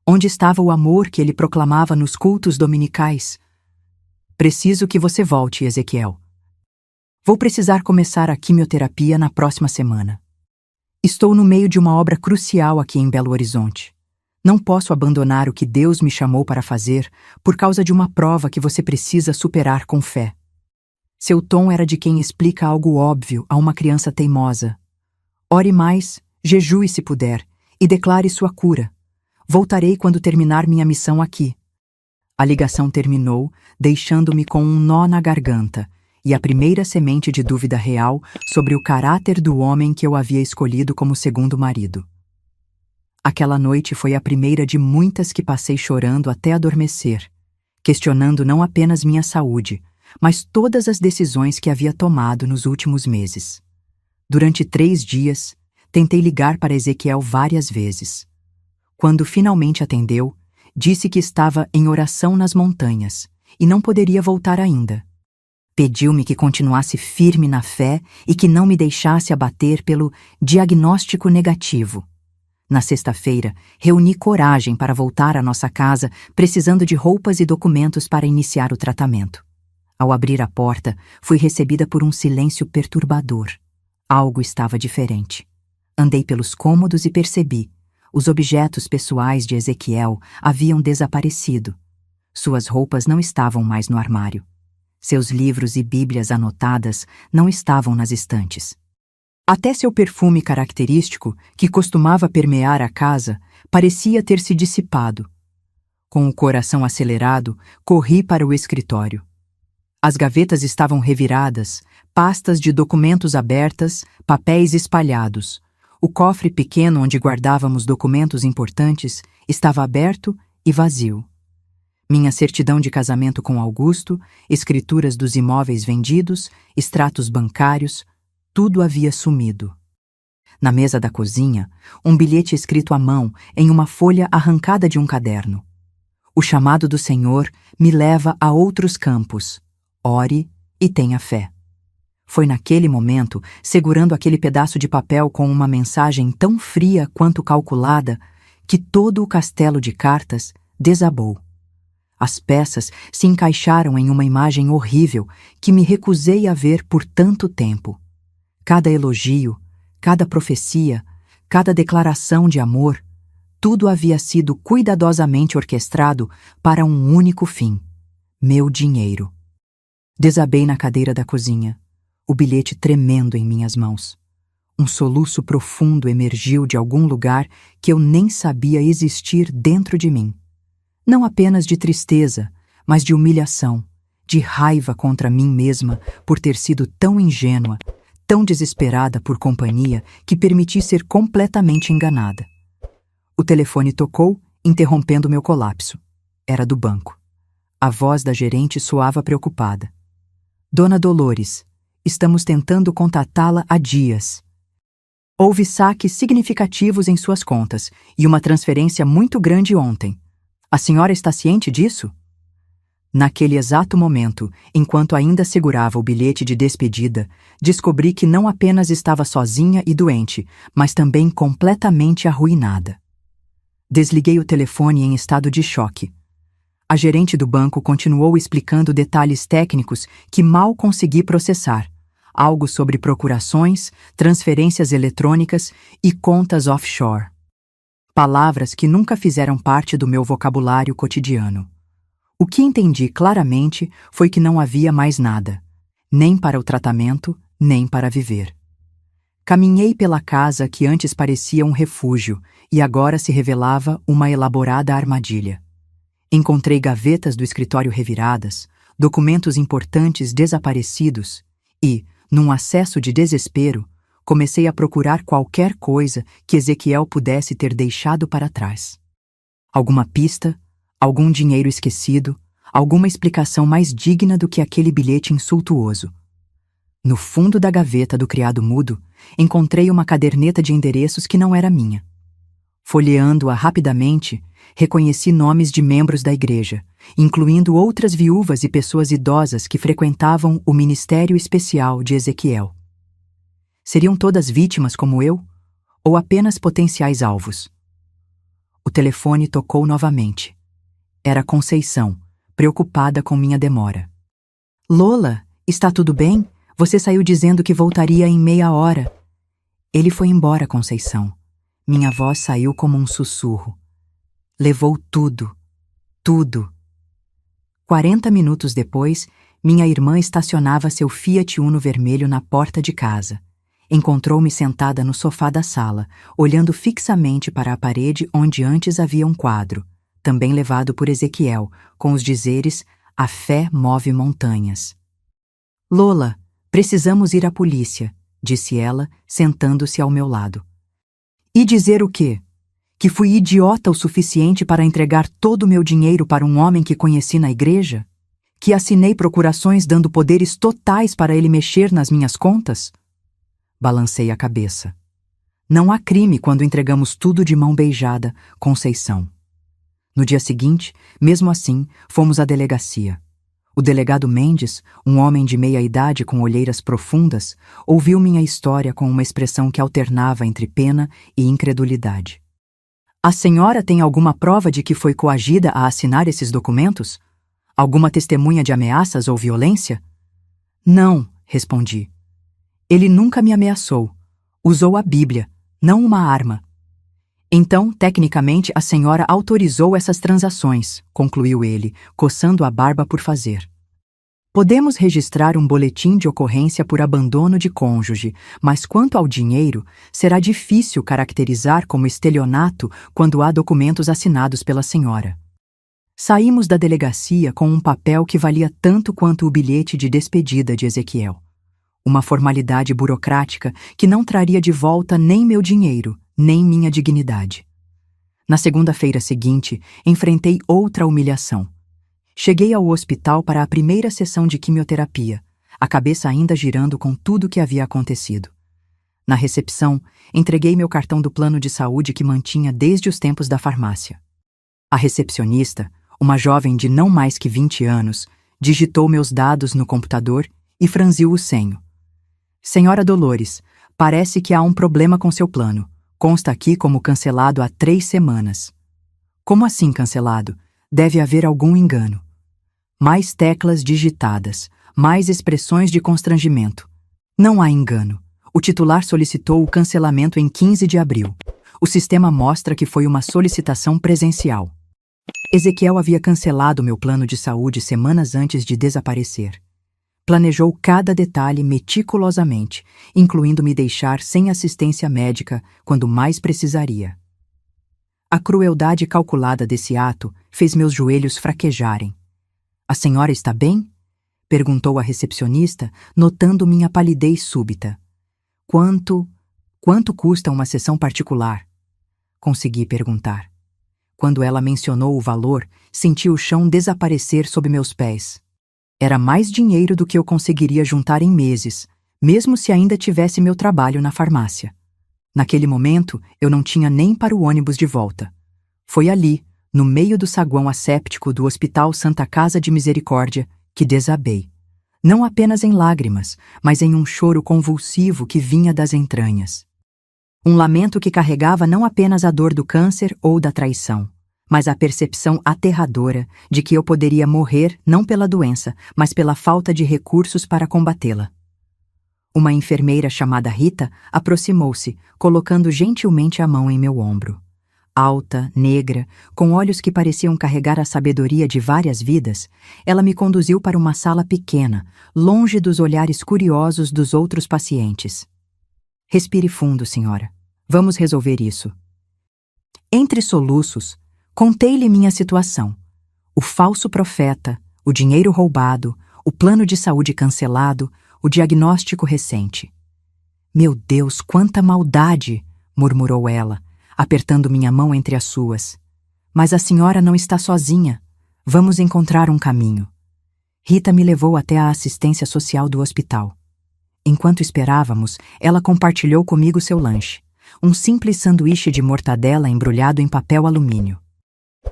Onde estava o amor que ele proclamava nos cultos dominicais? Preciso que você volte, Ezequiel. Vou precisar começar a quimioterapia na próxima semana. Estou no meio de uma obra crucial aqui em Belo Horizonte. Não posso abandonar o que Deus me chamou para fazer por causa de uma prova que você precisa superar com fé. Seu tom era de quem explica algo óbvio a uma criança teimosa. Ore mais, jejue se puder, e declare sua cura. Voltarei quando terminar minha missão aqui. A ligação terminou, deixando-me com um nó na garganta e a primeira semente de dúvida real sobre o caráter do homem que eu havia escolhido como segundo marido. Aquela noite foi a primeira de muitas que passei chorando até adormecer, questionando não apenas minha saúde, mas todas as decisões que havia tomado nos últimos meses. Durante 3 dias, tentei ligar para Ezequiel várias vezes. Quando finalmente atendeu, disse que estava em oração nas montanhas e não poderia voltar ainda. Pediu-me que continuasse firme na fé e que não me deixasse abater pelo diagnóstico negativo. Na sexta-feira, reuni coragem para voltar à nossa casa, precisando de roupas e documentos para iniciar o tratamento. Ao abrir a porta, fui recebida por um silêncio perturbador. Algo estava diferente. Andei pelos cômodos e percebi. Os objetos pessoais de Ezequiel haviam desaparecido. Suas roupas não estavam mais no armário. Seus livros e bíblias anotadas não estavam nas estantes. Até seu perfume característico, que costumava permear a casa, parecia ter se dissipado. Com o coração acelerado, corri para o escritório. As gavetas estavam reviradas, pastas de documentos abertas, papéis espalhados. O cofre pequeno onde guardávamos documentos importantes estava aberto e vazio. Minha certidão de casamento com Augusto, escrituras dos imóveis vendidos, extratos bancários, tudo havia sumido. Na mesa da cozinha, um bilhete escrito à mão em uma folha arrancada de um caderno. O chamado do Senhor me leva a outros campos. Ore e tenha fé. Foi naquele momento, segurando aquele pedaço de papel com uma mensagem tão fria quanto calculada, que todo o castelo de cartas desabou. As peças se encaixaram em uma imagem horrível que me recusei a ver por tanto tempo. Cada elogio, cada profecia, cada declaração de amor, tudo havia sido cuidadosamente orquestrado para um único fim: meu dinheiro. Desabei na cadeira da cozinha, o bilhete tremendo em minhas mãos. Um soluço profundo emergiu de algum lugar que eu nem sabia existir dentro de mim. Não apenas de tristeza, mas de humilhação, de raiva contra mim mesma por ter sido tão ingênua, tão desesperada por companhia que permiti ser completamente enganada. O telefone tocou, interrompendo meu colapso. Era do banco. A voz da gerente soava preocupada. Dona Dolores, estamos tentando contatá-la há dias. Houve saques significativos em suas contas e uma transferência muito grande ontem. A senhora está ciente disso? Naquele exato momento, enquanto ainda segurava o bilhete de despedida, descobri que não apenas estava sozinha e doente, mas também completamente arruinada. Desliguei o telefone em estado de choque. A gerente do banco continuou explicando detalhes técnicos que mal consegui processar. Algo sobre procurações, transferências eletrônicas e contas offshore. Palavras que nunca fizeram parte do meu vocabulário cotidiano. O que entendi claramente foi que não havia mais nada, nem para o tratamento, nem para viver. Caminhei pela casa que antes parecia um refúgio e agora se revelava uma elaborada armadilha. Encontrei gavetas do escritório reviradas, documentos importantes desaparecidos e, num acesso de desespero, comecei a procurar qualquer coisa que Ezequiel pudesse ter deixado para trás. Alguma pista, algum dinheiro esquecido, alguma explicação mais digna do que aquele bilhete insultuoso. No fundo da gaveta do criado mudo, encontrei uma caderneta de endereços que não era minha. Folheando-a rapidamente, reconheci nomes de membros da igreja, incluindo outras viúvas e pessoas idosas que frequentavam o ministério especial de Ezequiel. Seriam todas vítimas como eu, ou apenas potenciais alvos? O telefone tocou novamente. Era Conceição, preocupada com minha demora. Lola, está tudo bem? Você saiu dizendo que voltaria em meia hora. Ele foi embora, Conceição. Minha voz saiu como um sussurro. Levou tudo. Tudo. 40 minutos depois, minha irmã estacionava seu Fiat Uno vermelho na porta de casa. Encontrou-me sentada no sofá da sala, olhando fixamente para a parede onde antes havia um quadro, também levado por Ezequiel, com os dizeres: "A fé move montanhas." "Lola, precisamos ir à polícia", disse ela, sentando-se ao meu lado. "E dizer o quê? Que fui idiota o suficiente para entregar todo o meu dinheiro para um homem que conheci na igreja? Que assinei procurações dando poderes totais para ele mexer nas minhas contas?" Balancei a cabeça. "Não há crime quando entregamos tudo de mão beijada, Conceição." No dia seguinte, mesmo assim, fomos à delegacia. O delegado Mendes, um homem de meia idade com olheiras profundas, ouviu minha história com uma expressão que alternava entre pena e incredulidade. "A senhora tem alguma prova de que foi coagida a assinar esses documentos? Alguma testemunha de ameaças ou violência?" "Não", respondi. "Ele nunca me ameaçou. Usou a Bíblia, não uma arma." "Então, tecnicamente, a senhora autorizou essas transações", concluiu ele, coçando a barba por fazer. "Podemos registrar um boletim de ocorrência por abandono de cônjuge, mas quanto ao dinheiro, será difícil caracterizar como estelionato quando há documentos assinados pela senhora." Saímos da delegacia com um papel que valia tanto quanto o bilhete de despedida de Ezequiel. Uma formalidade burocrática que não traria de volta nem meu dinheiro, nem minha dignidade. Na segunda-feira seguinte, enfrentei outra humilhação. Cheguei ao hospital para a primeira sessão de quimioterapia, a cabeça ainda girando com tudo o que havia acontecido. Na recepção, entreguei meu cartão do plano de saúde que mantinha desde os tempos da farmácia. A recepcionista, uma jovem de não mais que 20 anos, digitou meus dados no computador e franziu o senho. "Senhora Dolores, parece que há um problema com seu plano. Consta aqui como cancelado há 3 semanas." "Como assim cancelado? Deve haver algum engano." Mais teclas digitadas, mais expressões de constrangimento. "Não há engano. O titular solicitou o cancelamento em 15 de abril. O sistema mostra que foi uma solicitação presencial." Ezequiel havia cancelado meu plano de saúde semanas antes de desaparecer. Planejou cada detalhe meticulosamente, incluindo me deixar sem assistência médica quando mais precisaria. A crueldade calculada desse ato fez meus joelhos fraquejarem. "A senhora está bem?" perguntou a recepcionista, notando minha palidez súbita. Quanto custa uma sessão particular?" consegui perguntar. Quando ela mencionou o valor, senti o chão desaparecer sob meus pés. Era mais dinheiro do que eu conseguiria juntar em meses, mesmo se ainda tivesse meu trabalho na farmácia. Naquele momento, eu não tinha nem para o ônibus de volta. Foi ali, no meio do saguão asséptico do Hospital Santa Casa de Misericórdia, que desabei. Não apenas em lágrimas, mas em um choro convulsivo que vinha das entranhas. Um lamento que carregava não apenas a dor do câncer ou da traição, mas a percepção aterradora de que eu poderia morrer não pela doença, mas pela falta de recursos para combatê-la. Uma enfermeira chamada Rita aproximou-se, colocando gentilmente a mão em meu ombro. Alta, negra, com olhos que pareciam carregar a sabedoria de várias vidas, ela me conduziu para uma sala pequena, longe dos olhares curiosos dos outros pacientes. "Respire fundo, senhora. Vamos resolver isso." Entre soluços, contei-lhe minha situação. O falso profeta, o dinheiro roubado, o plano de saúde cancelado, o diagnóstico recente. "Meu Deus, quanta maldade!" murmurou ela, apertando minha mão entre as suas. "Mas a senhora não está sozinha. Vamos encontrar um caminho." Rita me levou até a assistência social do hospital. Enquanto esperávamos, ela compartilhou comigo seu lanche, um simples sanduíche de mortadela embrulhado em papel alumínio.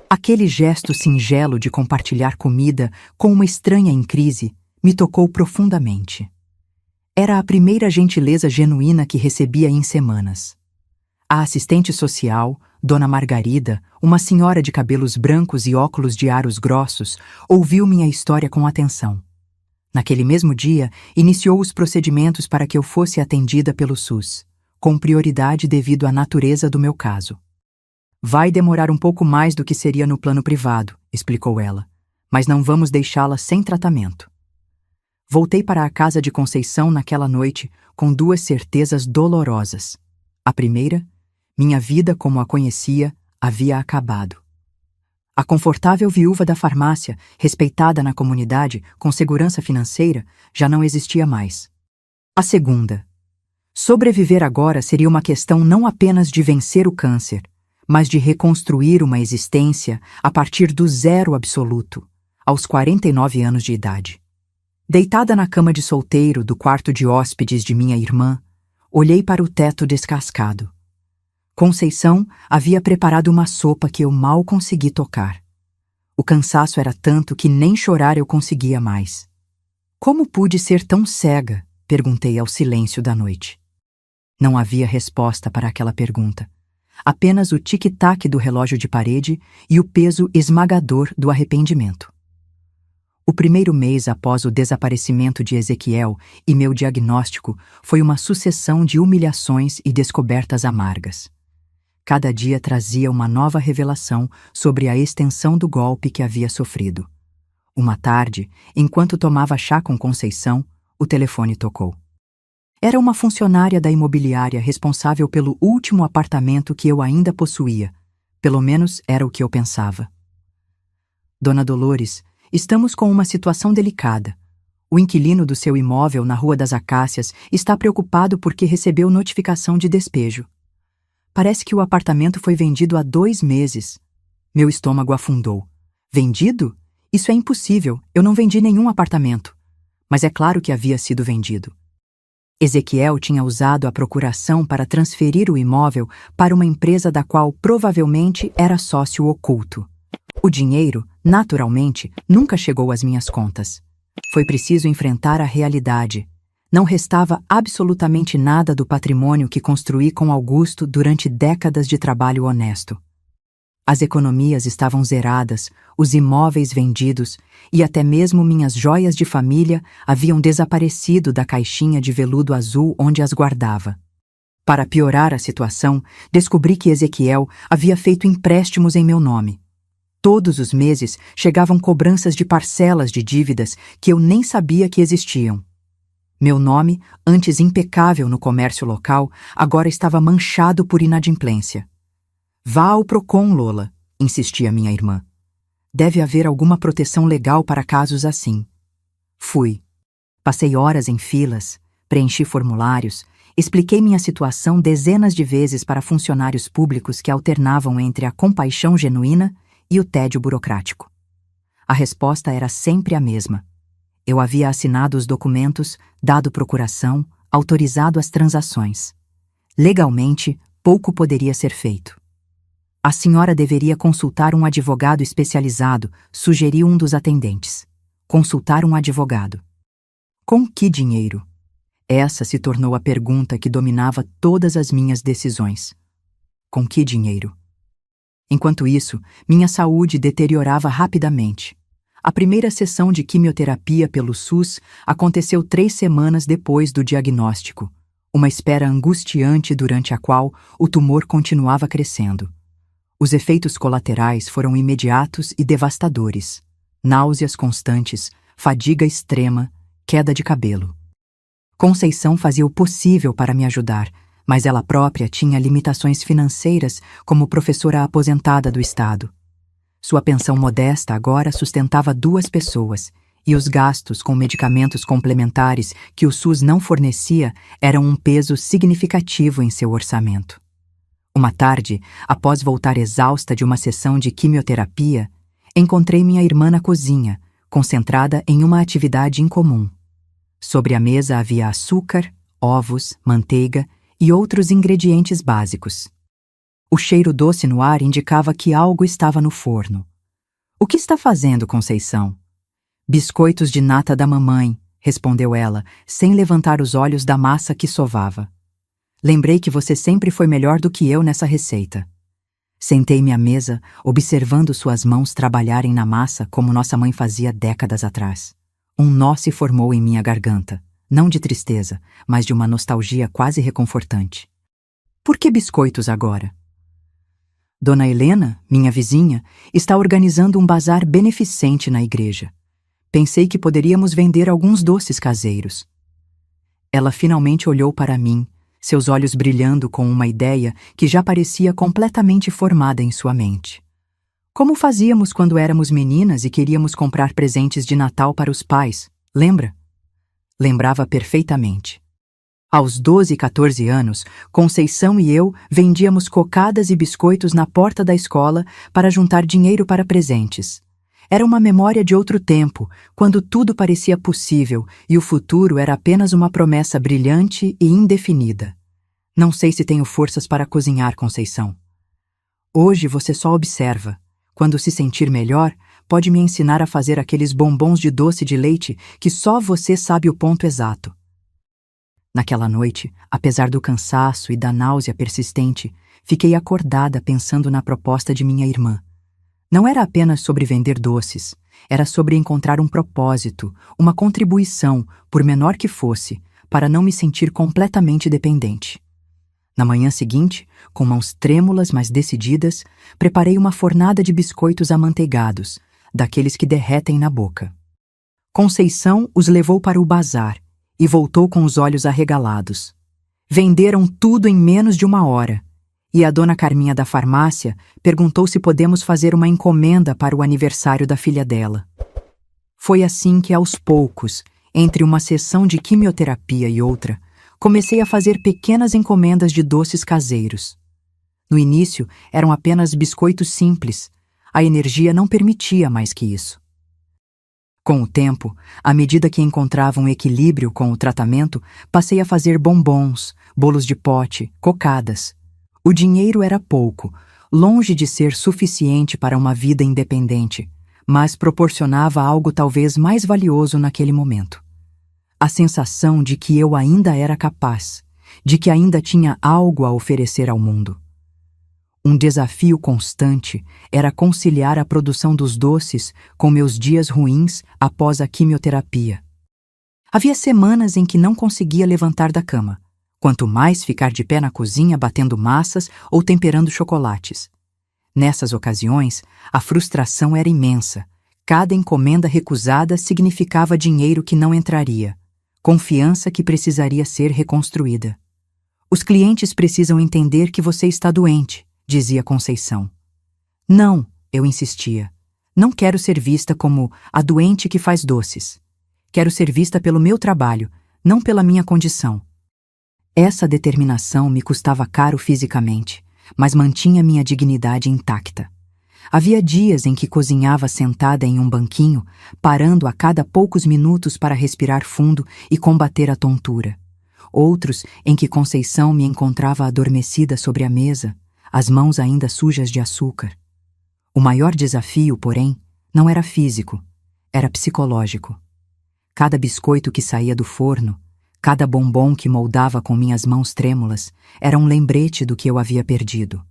Aquele gesto singelo de compartilhar comida com uma estranha em crise me tocou profundamente. Era a primeira gentileza genuína que recebia em semanas. A assistente social, Dona Margarida, uma senhora de cabelos brancos e óculos de aros grossos, ouviu minha história com atenção. Naquele mesmo dia, iniciou os procedimentos para que eu fosse atendida pelo SUS. com prioridade devido à natureza do meu caso. Vai demorar um pouco mais do que seria no plano privado, explicou ela, mas não vamos deixá-la sem tratamento. Voltei para a casa de Conceição naquela noite com duas certezas dolorosas. A primeira, minha vida como a conhecia havia acabado. A confortável viúva da farmácia, respeitada na comunidade, com segurança financeira, já não existia mais. A segunda, sobreviver agora seria uma questão não apenas de vencer o câncer, mas de reconstruir uma existência a partir do zero absoluto, aos 49 anos de idade. Deitada na cama de solteiro do quarto de hóspedes de minha irmã, olhei para o teto descascado. Conceição havia preparado uma sopa que eu mal consegui tocar. O cansaço era tanto que nem chorar eu conseguia mais. Como pude ser tão cega? Perguntei ao silêncio da noite. Não havia resposta para aquela pergunta. Apenas o tic-tac do relógio de parede e o peso esmagador do arrependimento. O primeiro mês após o desaparecimento de Ezequiel e meu diagnóstico foi uma sucessão de humilhações e descobertas amargas. Cada dia trazia uma nova revelação sobre a extensão do golpe que havia sofrido. Uma tarde, enquanto tomava chá com Conceição, o telefone tocou. Era uma funcionária da imobiliária responsável pelo último apartamento que eu ainda possuía. Pelo menos era o que eu pensava. Dona Dolores, estamos com uma situação delicada. O inquilino do seu imóvel na Rua das Acácias está preocupado porque recebeu notificação de despejo. Parece que o apartamento foi vendido há 2 meses. Meu estômago afundou. Vendido? Isso é impossível, eu não vendi nenhum apartamento. Mas é claro que havia sido vendido. Ezequiel tinha usado a procuração para transferir o imóvel para uma empresa da qual provavelmente era sócio oculto. O dinheiro, naturalmente, nunca chegou às minhas contas. Foi preciso enfrentar a realidade. Não restava absolutamente nada do patrimônio que construí com Augusto durante décadas de trabalho honesto. As economias estavam zeradas, os imóveis vendidos e até mesmo minhas joias de família haviam desaparecido da caixinha de veludo azul onde as guardava. Para piorar a situação, descobri que Ezequiel havia feito empréstimos em meu nome. Todos os meses chegavam cobranças de parcelas de dívidas que eu nem sabia que existiam. Meu nome, antes impecável no comércio local, agora estava manchado por inadimplência. Vá ao Procon, Lola, insistia minha irmã. Deve haver alguma proteção legal para casos assim. Fui. Passei horas em filas, preenchi formulários, expliquei minha situação dezenas de vezes para funcionários públicos que alternavam entre a compaixão genuína e o tédio burocrático. A resposta era sempre a mesma. Eu havia assinado os documentos, dado procuração, autorizado as transações. Legalmente, pouco poderia ser feito. A senhora deveria consultar um advogado especializado, sugeriu um dos atendentes. Consultar um advogado. Com que dinheiro? Essa se tornou a pergunta que dominava todas as minhas decisões. Com que dinheiro? Enquanto isso, minha saúde deteriorava rapidamente. A primeira sessão de quimioterapia pelo SUS aconteceu 3 semanas depois do diagnóstico, uma espera angustiante durante a qual o tumor continuava crescendo. Os efeitos colaterais foram imediatos e devastadores. Náuseas constantes, fadiga extrema, queda de cabelo. Conceição fazia o possível para me ajudar, mas ela própria tinha limitações financeiras como professora aposentada do Estado. Sua pensão modesta agora sustentava 2 pessoas, e os gastos com medicamentos complementares que o SUS não fornecia eram um peso significativo em seu orçamento. Uma tarde, após voltar exausta de uma sessão de quimioterapia, encontrei minha irmã na cozinha, concentrada em uma atividade incomum. Sobre a mesa havia açúcar, ovos, manteiga e outros ingredientes básicos. O cheiro doce no ar indicava que algo estava no forno. O que está fazendo, Conceição? Biscoitos de nata da mamãe, respondeu ela, sem levantar os olhos da massa que sovava. Lembrei que você sempre foi melhor do que eu nessa receita. Sentei-me à mesa, observando suas mãos trabalharem na massa como nossa mãe fazia décadas atrás. Um nó se formou em minha garganta, não de tristeza, mas de uma nostalgia quase reconfortante. Por que biscoitos agora? Dona Helena, minha vizinha, está organizando um bazar beneficente na igreja. Pensei que poderíamos vender alguns doces caseiros. Ela finalmente olhou para mim, seus olhos brilhando com uma ideia que já parecia completamente formada em sua mente. Como fazíamos quando éramos meninas e queríamos comprar presentes de Natal para os pais, lembra? Lembrava perfeitamente. Aos 12 e 14 anos, Conceição e eu vendíamos cocadas e biscoitos na porta da escola para juntar dinheiro para presentes. Era uma memória de outro tempo, quando tudo parecia possível e o futuro era apenas uma promessa brilhante e indefinida. Não sei se tenho forças para cozinhar, Conceição. Hoje você só observa. Quando se sentir melhor, pode me ensinar a fazer aqueles bombons de doce de leite que só você sabe o ponto exato. Naquela noite, apesar do cansaço e da náusea persistente, fiquei acordada pensando na proposta de minha irmã. Não era apenas sobre vender doces, era sobre encontrar um propósito, uma contribuição, por menor que fosse, para não me sentir completamente dependente. Na manhã seguinte, com mãos trêmulas mas decididas, preparei uma fornada de biscoitos amanteigados, daqueles que derretem na boca. Conceição os levou para o bazar e voltou com os olhos arregalados. Venderam tudo em menos de 1 hora, e a dona Carminha da farmácia perguntou se podemos fazer uma encomenda para o aniversário da filha dela. Foi assim que, aos poucos, entre uma sessão de quimioterapia e outra, comecei a fazer pequenas encomendas de doces caseiros. No início, eram apenas biscoitos simples. A energia não permitia mais que isso. Com o tempo, à medida que encontrava um equilíbrio com o tratamento, passei a fazer bombons, bolos de pote, cocadas. O dinheiro era pouco, longe de ser suficiente para uma vida independente, mas proporcionava algo talvez mais valioso naquele momento. A sensação de que eu ainda era capaz, de que ainda tinha algo a oferecer ao mundo. Um desafio constante era conciliar a produção dos doces com meus dias ruins após a quimioterapia. Havia semanas em que não conseguia levantar da cama, quanto mais ficar de pé na cozinha batendo massas ou temperando chocolates. Nessas ocasiões, a frustração era imensa. Cada encomenda recusada significava dinheiro que não entraria, confiança que precisaria ser reconstruída. Os clientes precisam entender que você está doente, dizia Conceição. Não, eu insistia. Não quero ser vista como a doente que faz doces. Quero ser vista pelo meu trabalho, não pela minha condição. Essa determinação me custava caro fisicamente, mas mantinha minha dignidade intacta. Havia dias em que cozinhava sentada em um banquinho, parando a cada poucos minutos para respirar fundo e combater a tontura. Outros em que Conceição me encontrava adormecida sobre a mesa, as mãos ainda sujas de açúcar. O maior desafio, porém, não era físico, era psicológico. Cada biscoito que saía do forno, cada bombom que moldava com minhas mãos trêmulas, era um lembrete do que eu havia perdido.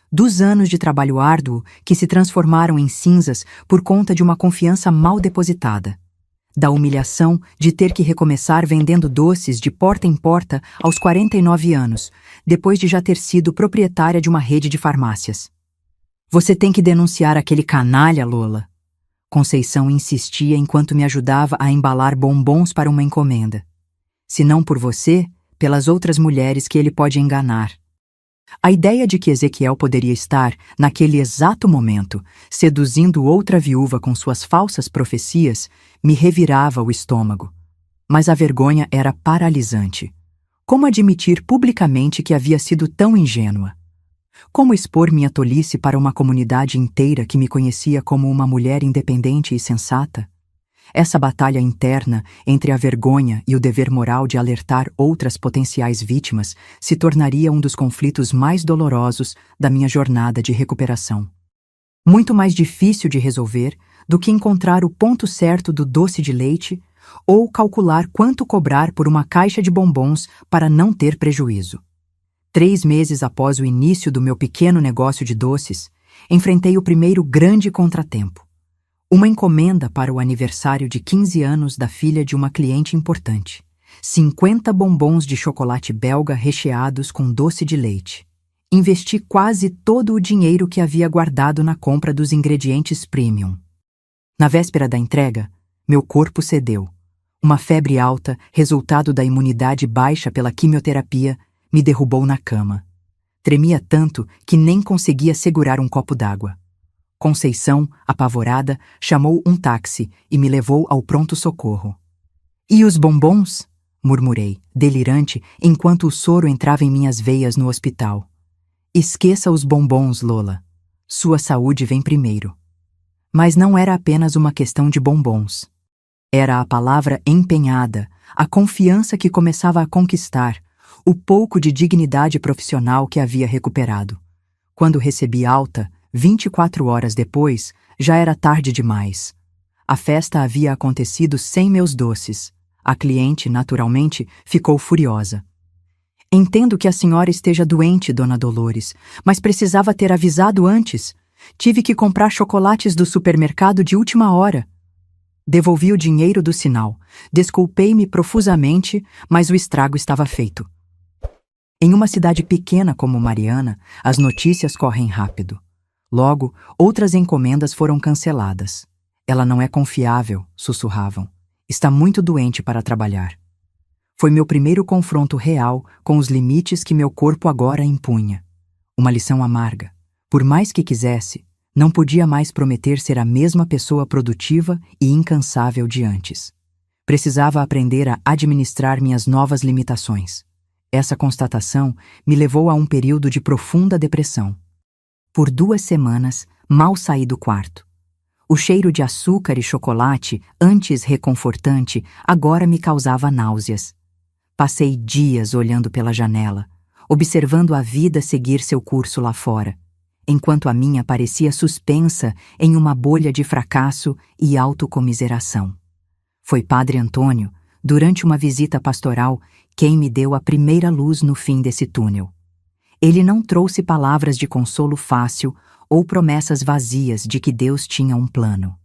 Dos anos de trabalho árduo que se transformaram em cinzas por conta de uma confiança mal depositada. Da humilhação de ter que recomeçar vendendo doces de porta em porta aos 49 anos, depois de já ter sido proprietária de uma rede de farmácias. Você tem que denunciar aquele canalha, Lola. Conceição insistia enquanto me ajudava a embalar bombons para uma encomenda. Se não por você, pelas outras mulheres que ele pode enganar. A ideia de que Ezequiel poderia estar, naquele exato momento, seduzindo outra viúva com suas falsas profecias, me revirava o estômago. Mas a vergonha era paralisante. Como admitir publicamente que havia sido tão ingênua? Como expor minha tolice para uma comunidade inteira que me conhecia como uma mulher independente e sensata? Essa batalha interna entre a vergonha e o dever moral de alertar outras potenciais vítimas se tornaria um dos conflitos mais dolorosos da minha jornada de recuperação. Muito mais difícil de resolver do que encontrar o ponto certo do doce de leite ou calcular quanto cobrar por uma caixa de bombons para não ter prejuízo. 3 meses após o início do meu pequeno negócio de doces, enfrentei o primeiro grande contratempo. Uma encomenda para o aniversário de 15 anos da filha de uma cliente importante, 50 bombons de chocolate belga recheados com doce de leite. Investi quase todo o dinheiro que havia guardado na compra dos ingredientes premium. Na véspera da entrega, meu corpo cedeu. Uma febre alta, resultado da imunidade baixa pela quimioterapia, me derrubou na cama. Tremia tanto que nem conseguia segurar um copo d'água. Conceição, apavorada, chamou um táxi e me levou ao pronto-socorro. "E os bombons?" murmurei, delirante, enquanto o soro entrava em minhas veias no hospital. "Esqueça os bombons, Lola. Sua saúde vem primeiro." Mas não era apenas uma questão de bombons. Era a palavra empenhada, a confiança que começava a conquistar, o pouco de dignidade profissional que havia recuperado. Quando recebi alta, 24 horas depois, já era tarde demais. A festa havia acontecido sem meus doces. A cliente, naturalmente, ficou furiosa. "Entendo que a senhora esteja doente, Dona Dolores, mas precisava ter avisado antes. Tive que comprar chocolates do supermercado de última hora." Devolvi o dinheiro do sinal. Desculpei-me profusamente, mas o estrago estava feito. Em uma cidade pequena como Mariana, as notícias correm rápido. Logo, outras encomendas foram canceladas. "Ela não é confiável", sussurravam. "Está muito doente para trabalhar." Foi meu primeiro confronto real com os limites que meu corpo agora impunha. Uma lição amarga. Por mais que quisesse, não podia mais prometer ser a mesma pessoa produtiva e incansável de antes. Precisava aprender a administrar minhas novas limitações. Essa constatação me levou a um período de profunda depressão. Por 2 semanas, mal saí do quarto. O cheiro de açúcar e chocolate, antes reconfortante, agora me causava náuseas. Passei dias olhando pela janela, observando a vida seguir seu curso lá fora, enquanto a minha parecia suspensa em uma bolha de fracasso e autocomiseração. Foi Padre Antônio, durante uma visita pastoral, quem me deu a primeira luz no fim desse túnel. Ele não trouxe palavras de consolo fácil ou promessas vazias de que Deus tinha um plano.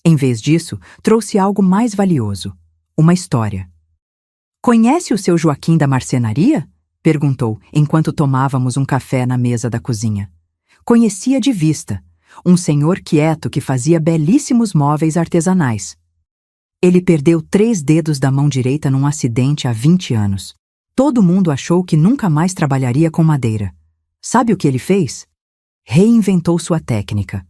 Em vez disso, trouxe algo mais valioso, uma história. "Conhece o seu Joaquim da marcenaria?" perguntou, enquanto tomávamos um café na mesa da cozinha. Conhecia de vista, um senhor quieto que fazia belíssimos móveis artesanais. Ele perdeu 3 dedos da mão direita num acidente há 20 anos. Todo mundo achou que nunca mais trabalharia com madeira. Sabe o que ele fez? Reinventou sua técnica.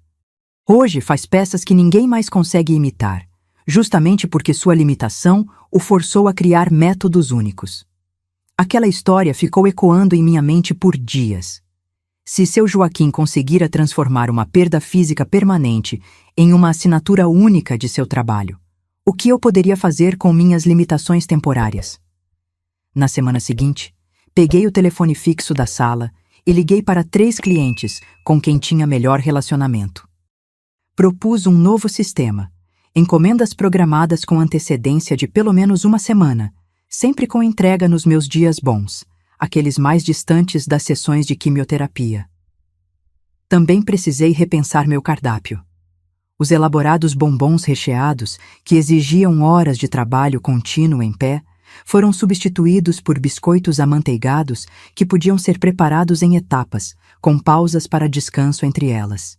Hoje faz peças que ninguém mais consegue imitar, justamente porque sua limitação o forçou a criar métodos únicos. Aquela história ficou ecoando em minha mente por dias. Se seu Joaquim conseguira transformar uma perda física permanente em uma assinatura única de seu trabalho, o que eu poderia fazer com minhas limitações temporárias? Na semana seguinte, peguei o telefone fixo da sala e liguei para 3 clientes com quem tinha melhor relacionamento. Propus um novo sistema, encomendas programadas com antecedência de pelo menos 1 semana, sempre com entrega nos meus dias bons, aqueles mais distantes das sessões de quimioterapia. Também precisei repensar meu cardápio. Os elaborados bombons recheados, que exigiam horas de trabalho contínuo em pé, foram substituídos por biscoitos amanteigados que podiam ser preparados em etapas, com pausas para descanso entre elas.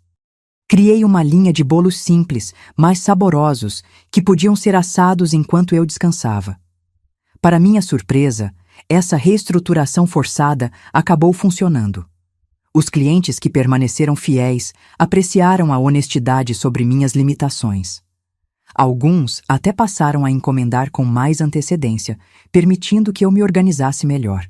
Criei uma linha de bolos simples, mas saborosos, que podiam ser assados enquanto eu descansava. Para minha surpresa, essa reestruturação forçada acabou funcionando. Os clientes que permaneceram fiéis apreciaram a honestidade sobre minhas limitações. Alguns até passaram a encomendar com mais antecedência, permitindo que eu me organizasse melhor.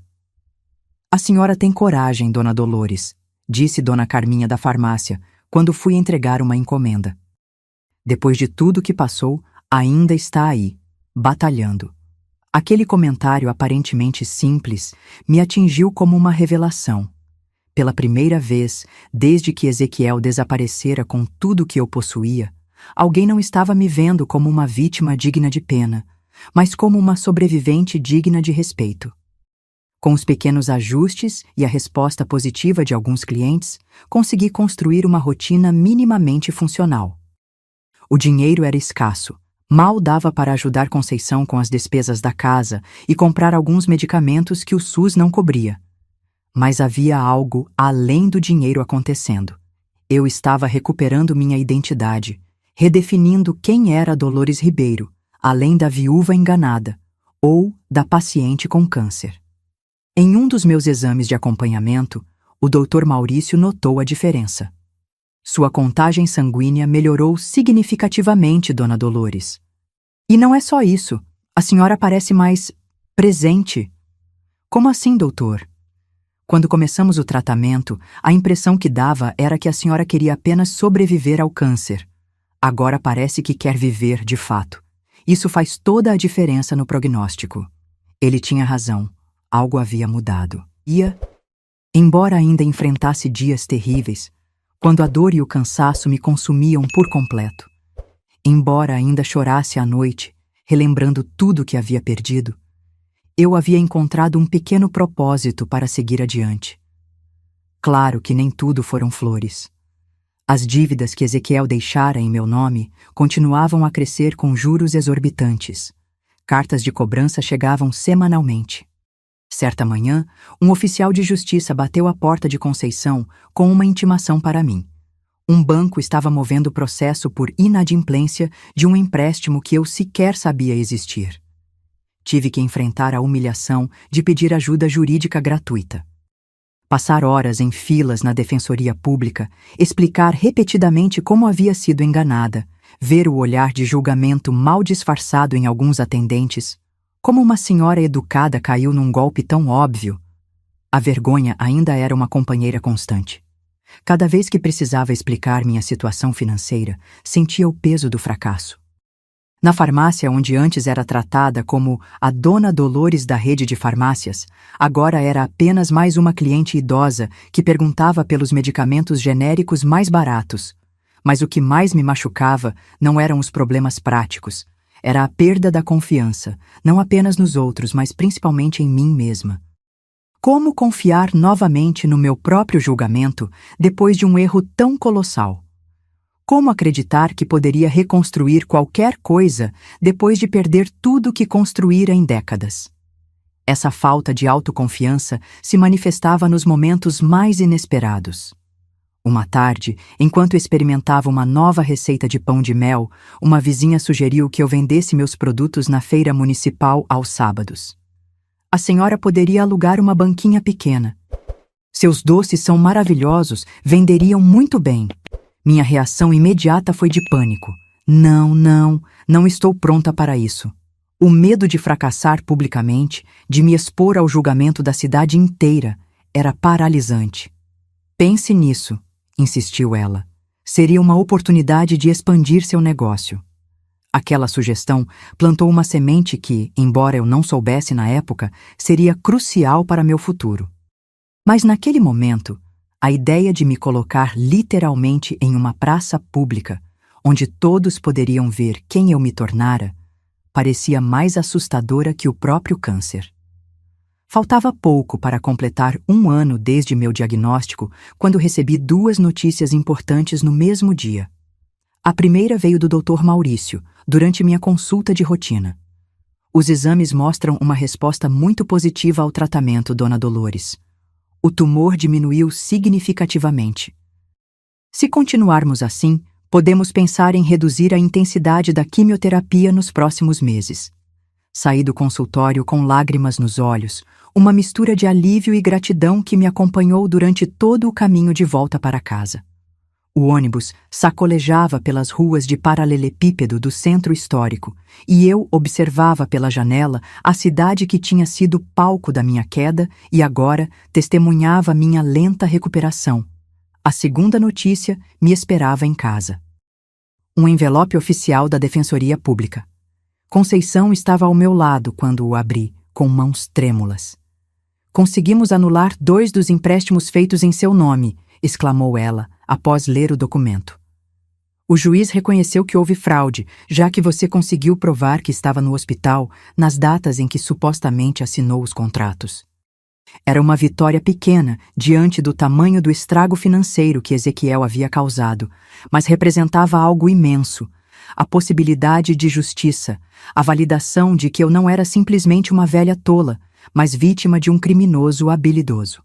"A senhora tem coragem, Dona Dolores", disse Dona Carminha da farmácia, quando fui entregar uma encomenda. "Depois de tudo que passou, ainda está aí, batalhando." Aquele comentário aparentemente simples me atingiu como uma revelação. Pela primeira vez, desde que Ezequiel desaparecera com tudo que eu possuía, alguém não estava me vendo como uma vítima digna de pena, mas como uma sobrevivente digna de respeito. Com os pequenos ajustes e a resposta positiva de alguns clientes, consegui construir uma rotina minimamente funcional. O dinheiro era escasso, Mal dava para ajudar Conceição com as despesas da casa e comprar alguns medicamentos que o SUS não cobria. Mas havia algo além do dinheiro acontecendo. Eu estava recuperando minha identidade, redefinindo quem era Dolores Ribeiro, além da viúva enganada ou da paciente com câncer. Em um dos meus exames de acompanhamento, o Dr. Maurício notou a diferença. Sua contagem sanguínea melhorou significativamente, Dona Dolores. E não é só isso, a senhora parece mais presente. Como assim, doutor? Quando começamos o tratamento, a impressão que dava era que a senhora queria apenas sobreviver ao câncer. Agora parece que quer viver de fato. Isso faz toda a diferença no prognóstico. Ele tinha razão. Algo havia mudado. Embora ainda enfrentasse dias terríveis, quando a dor e o cansaço me consumiam por completo, embora ainda chorasse à noite, relembrando tudo que havia perdido, eu havia encontrado um pequeno propósito para seguir adiante. Claro que nem tudo foram flores. As dívidas que Ezequiel deixara em meu nome continuavam a crescer com juros exorbitantes. Cartas de cobrança chegavam semanalmente. Certa manhã, um oficial de justiça bateu à porta de Conceição com uma intimação para mim. Um banco estava movendo o processo por inadimplência de um empréstimo que eu sequer sabia existir. Tive que enfrentar a humilhação de pedir ajuda jurídica gratuita. Passar horas em filas na Defensoria Pública, explicar repetidamente como havia sido enganada, ver o olhar de julgamento mal disfarçado em alguns atendentes. Como uma senhora educada caiu num golpe tão óbvio? A vergonha ainda era uma companheira constante. Cada vez que precisava explicar minha situação financeira, sentia o peso do fracasso. Na farmácia onde antes era tratada como a Dona Dolores da rede de farmácias, agora era apenas mais uma cliente idosa que perguntava pelos medicamentos genéricos mais baratos. Mas o que mais me machucava não eram os problemas práticos. Era a perda da confiança, não apenas nos outros, mas principalmente em mim mesma. Como confiar novamente no meu próprio julgamento depois de um erro tão colossal? Como acreditar que poderia reconstruir qualquer coisa depois de perder tudo que construíra em décadas? Essa falta de autoconfiança se manifestava nos momentos mais inesperados. Uma tarde, enquanto experimentava uma nova receita de pão de mel, uma vizinha sugeriu que eu vendesse meus produtos na feira municipal aos sábados. A senhora poderia alugar uma banquinha pequena. Seus doces são maravilhosos, venderiam muito bem. Minha reação imediata foi de pânico. Não estou pronta para isso. O medo de fracassar publicamente, de me expor ao julgamento da cidade inteira, era paralisante. Pense nisso, insistiu ela. Seria uma oportunidade de expandir seu negócio. Aquela sugestão plantou uma semente que, embora eu não soubesse na época, seria crucial para meu futuro. Mas naquele momento, a ideia de me colocar literalmente em uma praça pública, onde todos poderiam ver quem eu me tornara, parecia mais assustadora que o próprio câncer. Faltava pouco para completar 1 ano desde meu diagnóstico, quando recebi 2 notícias importantes no mesmo dia. A primeira veio do Dr. Maurício, durante minha consulta de rotina. Os exames mostram uma resposta muito positiva ao tratamento, Dona Dolores. O tumor diminuiu significativamente. Se continuarmos assim, podemos pensar em reduzir a intensidade da quimioterapia nos próximos meses. Saí do consultório com lágrimas nos olhos, uma mistura de alívio e gratidão que me acompanhou durante todo o caminho de volta para casa. O ônibus sacolejava pelas ruas de paralelepípedo do centro histórico e eu observava pela janela a cidade que tinha sido palco da minha queda e agora testemunhava minha lenta recuperação. A segunda notícia me esperava em casa. Um envelope oficial da Defensoria Pública. Conceição estava ao meu lado quando o abri, com mãos trêmulas. Conseguimos anular 2 dos empréstimos feitos em seu nome, exclamou ela, após ler o documento. O juiz reconheceu que houve fraude, já que você conseguiu provar que estava no hospital nas datas em que supostamente assinou os contratos. Era uma vitória pequena diante do tamanho do estrago financeiro que Ezequiel havia causado, mas representava algo imenso. a possibilidade de justiça, a validação de que eu não era simplesmente uma velha tola, mas vítima de um criminoso habilidoso.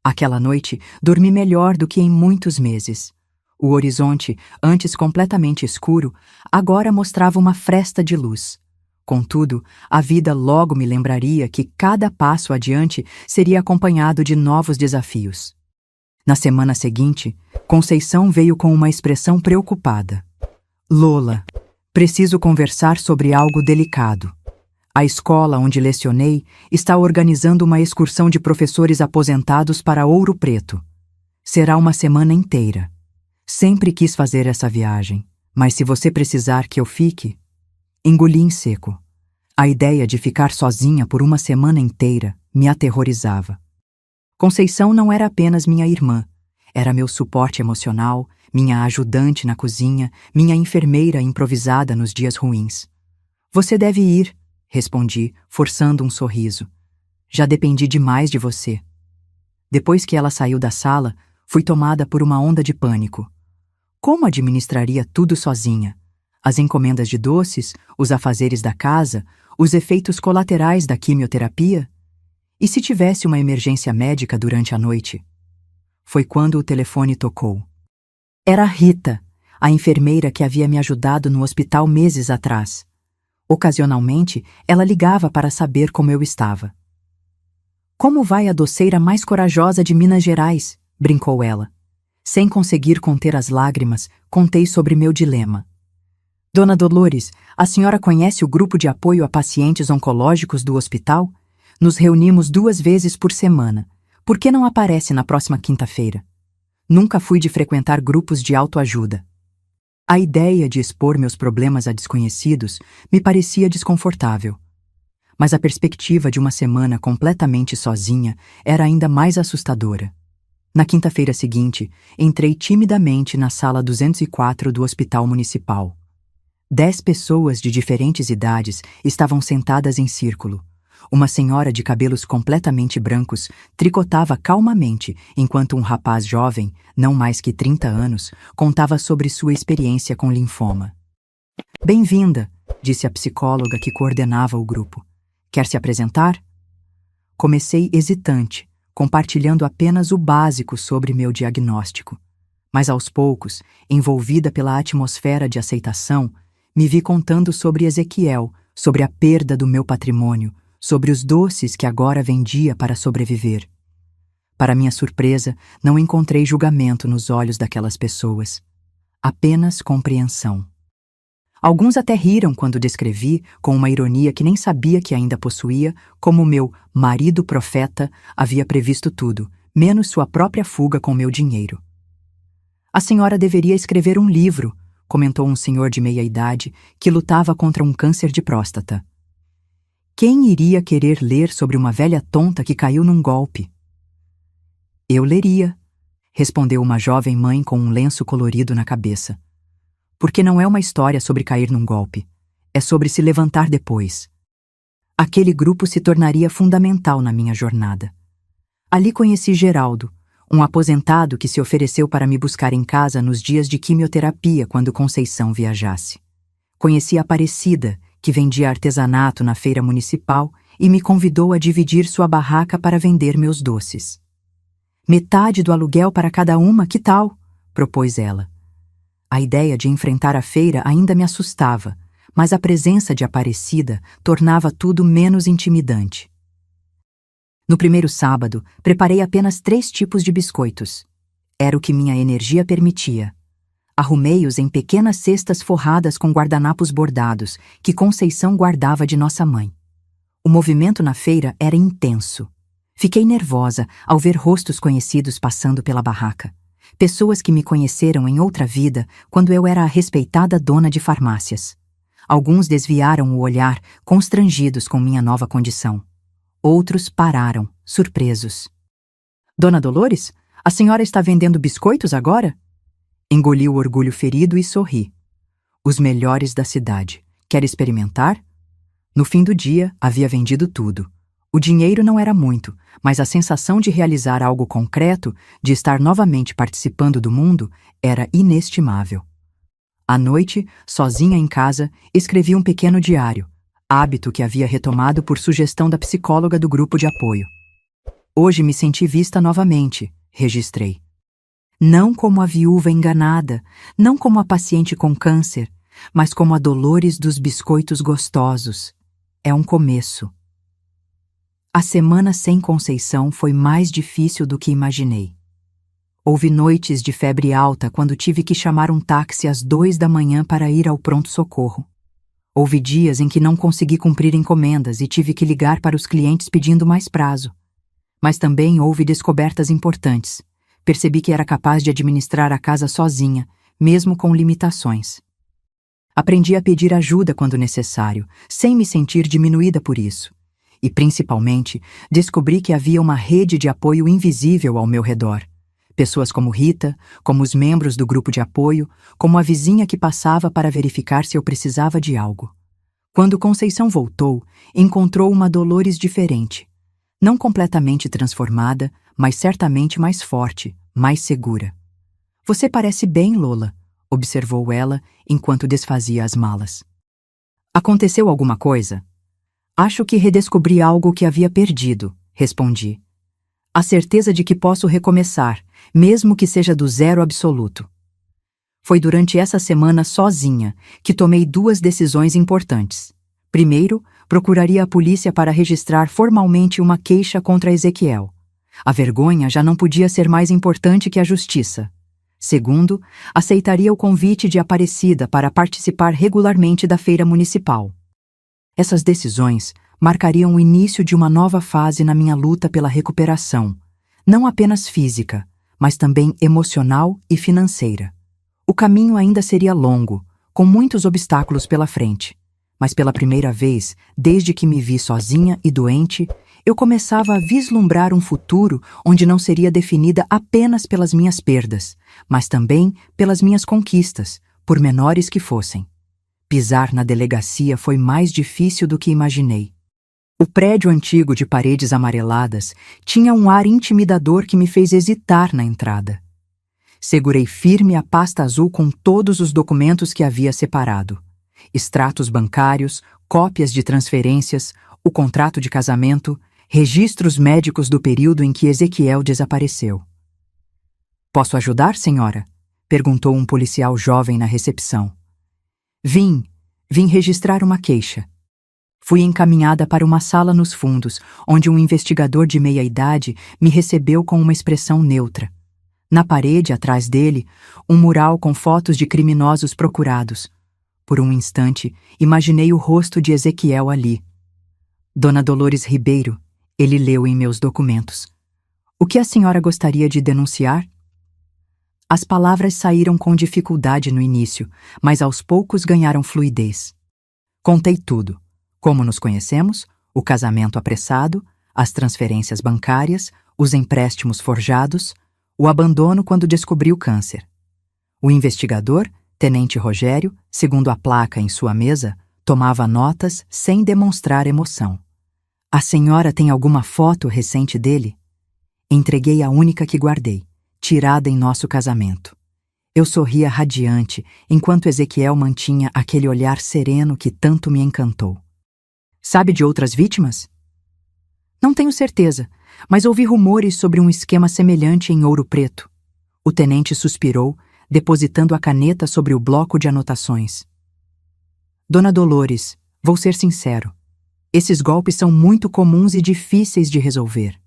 Aquela noite, dormi melhor do que em muitos meses. O horizonte, antes completamente escuro, agora mostrava uma fresta de luz. Contudo, a vida logo me lembraria que cada passo adiante seria acompanhado de novos desafios. Na semana seguinte, Conceição veio com uma expressão preocupada. Lola, preciso conversar sobre algo delicado. A escola onde lecionei está organizando uma excursão de professores aposentados para Ouro Preto. Será uma semana inteira. Sempre quis fazer essa viagem, mas se você precisar que eu fique... Engoli em seco. A ideia de ficar sozinha por uma semana inteira me aterrorizava. Conceição não era apenas minha irmã, era meu suporte emocional, minha ajudante na cozinha, minha enfermeira improvisada nos dias ruins. Você deve ir, respondi, forçando um sorriso. Já dependi demais de você. Depois que ela saiu da sala, fui tomada por uma onda de pânico. Como administraria tudo sozinha? As encomendas de doces, os afazeres da casa, os efeitos colaterais da quimioterapia? E se tivesse uma emergência médica durante a noite? Foi quando o telefone tocou. Era Rita, a enfermeira que havia me ajudado no hospital meses atrás. Ocasionalmente, ela ligava para saber como eu estava. Como vai a doceira mais corajosa de Minas Gerais? Brincou ela. Sem conseguir conter as lágrimas, contei sobre meu dilema. Dona Dolores, a senhora conhece o grupo de apoio a pacientes oncológicos do hospital? Nos reunimos 2 vezes por semana. Por que não aparece na próxima quinta-feira? Nunca fui de frequentar grupos de autoajuda. A ideia de expor meus problemas a desconhecidos me parecia desconfortável. Mas a perspectiva de uma semana completamente sozinha era ainda mais assustadora. Na quinta-feira seguinte, entrei timidamente na sala 204 do Hospital Municipal. 10 pessoas de diferentes idades estavam sentadas em círculo. Uma senhora de cabelos completamente brancos tricotava calmamente, enquanto um rapaz jovem, não mais que 30 anos, contava sobre sua experiência com linfoma. Bem-vinda, disse a psicóloga que coordenava o grupo. Quer se apresentar? Comecei hesitante, compartilhando apenas o básico sobre meu diagnóstico. Mas aos poucos, envolvida pela atmosfera de aceitação, me vi contando sobre Ezequiel, sobre a perda do meu patrimônio, sobre os doces que agora vendia para sobreviver. Para minha surpresa, não encontrei julgamento nos olhos daquelas pessoas. Apenas compreensão. Alguns até riram quando descrevi, com uma ironia que nem sabia que ainda possuía, como meu marido profeta havia previsto tudo, menos sua própria fuga com meu dinheiro. A senhora deveria escrever um livro, comentou um senhor de meia-idade que lutava contra um câncer de próstata. Quem iria querer ler sobre uma velha tonta que caiu num golpe? Eu leria, respondeu uma jovem mãe com um lenço colorido na cabeça. Porque não é uma história sobre cair num golpe, é sobre se levantar depois. Aquele grupo se tornaria fundamental na minha jornada. Ali conheci Geraldo, um aposentado que se ofereceu para me buscar em casa nos dias de quimioterapia quando Conceição viajasse. Conheci Aparecida, que vendia artesanato na feira municipal e me convidou a dividir sua barraca para vender meus doces. Metade do aluguel para cada uma, que tal? Propôs ela. A ideia de enfrentar a feira ainda me assustava, mas a presença de Aparecida tornava tudo menos intimidante. No primeiro sábado, preparei apenas 3 tipos de biscoitos. Era o que minha energia permitia. Arrumei-os em pequenas cestas forradas com guardanapos bordados, que Conceição guardava de nossa mãe. O movimento na feira era intenso. Fiquei nervosa ao ver rostos conhecidos passando pela barraca. Pessoas que me conheceram em outra vida, quando eu era a respeitada dona de farmácias. Alguns desviaram o olhar, constrangidos com minha nova condição. Outros pararam, surpresos. Dona Dolores, a senhora está vendendo biscoitos agora? Engoli o orgulho ferido e sorri. Os melhores da cidade. Quer experimentar? No fim do dia, havia vendido tudo. O dinheiro não era muito, mas a sensação de realizar algo concreto, de estar novamente participando do mundo, era inestimável. À noite, sozinha em casa, escrevi um pequeno diário, hábito que havia retomado por sugestão da psicóloga do grupo de apoio. Hoje me senti vista novamente, registrei. Não como a viúva enganada, não como a paciente com câncer, mas como a Dolores dos biscoitos gostosos. É um começo. A semana sem Conceição foi mais difícil do que imaginei. Houve noites de febre alta quando tive que chamar um táxi às 2 da manhã para ir ao pronto-socorro. Houve dias em que não consegui cumprir encomendas e tive que ligar para os clientes pedindo mais prazo. Mas também houve descobertas importantes. Percebi que era capaz de administrar a casa sozinha, mesmo com limitações. Aprendi a pedir ajuda quando necessário, sem me sentir diminuída por isso. E, principalmente, descobri que havia uma rede de apoio invisível ao meu redor. Pessoas como Rita, como os membros do grupo de apoio, como a vizinha que passava para verificar se eu precisava de algo. Quando Conceição voltou, encontrou uma Dolores diferente. Não completamente transformada, mas certamente mais forte, mais segura. Você parece bem, Lola, observou ela enquanto desfazia as malas. Aconteceu alguma coisa? Acho que redescobri algo que havia perdido, respondi. A certeza de que posso recomeçar, mesmo que seja do zero absoluto. Foi durante essa semana sozinha que tomei 2 decisões importantes. Primeiro, procuraria a polícia para registrar formalmente uma queixa contra Ezequiel. A vergonha já não podia ser mais importante que a justiça. Segundo, aceitaria o convite de Aparecida para participar regularmente da feira municipal. Essas decisões marcariam o início de uma nova fase na minha luta pela recuperação, não apenas física, mas também emocional e financeira. O caminho ainda seria longo, com muitos obstáculos pela frente, mas pela primeira vez, desde que me vi sozinha e doente, eu começava a vislumbrar um futuro onde não seria definida apenas pelas minhas perdas, mas também pelas minhas conquistas, por menores que fossem. Pisar na delegacia foi mais difícil do que imaginei. O prédio antigo de paredes amareladas tinha um ar intimidador que me fez hesitar na entrada. Segurei firme a pasta azul com todos os documentos que havia separado. Extratos bancários, cópias de transferências, o contrato de casamento, registros médicos do período em que Ezequiel desapareceu. "Posso ajudar, senhora?" perguntou um policial jovem na recepção. Vim registrar uma queixa." Fui encaminhada para uma sala nos fundos, onde um investigador de meia-idade me recebeu com uma expressão neutra. Na parede, atrás dele, um mural com fotos de criminosos procurados. Por um instante, imaginei o rosto de Ezequiel ali. "Dona Dolores Ribeiro", ele leu em meus documentos. "O que a senhora gostaria de denunciar?" As palavras saíram com dificuldade no início, mas aos poucos ganharam fluidez. Contei tudo. Como nos conhecemos, o casamento apressado, as transferências bancárias, os empréstimos forjados, o abandono quando descobri o câncer. O investigador, Tenente Rogério, segundo a placa em sua mesa, tomava notas sem demonstrar emoção. "A senhora tem alguma foto recente dele?" Entreguei a única que guardei, tirada em nosso casamento. Eu sorria radiante, enquanto Ezequiel mantinha aquele olhar sereno que tanto me encantou. "Sabe de outras vítimas?" "Não tenho certeza, mas ouvi rumores sobre um esquema semelhante em Ouro Preto." O tenente suspirou, depositando a caneta sobre o bloco de anotações. "Dona Dolores, vou ser sincero. Esses golpes são muito comuns e difíceis de resolver.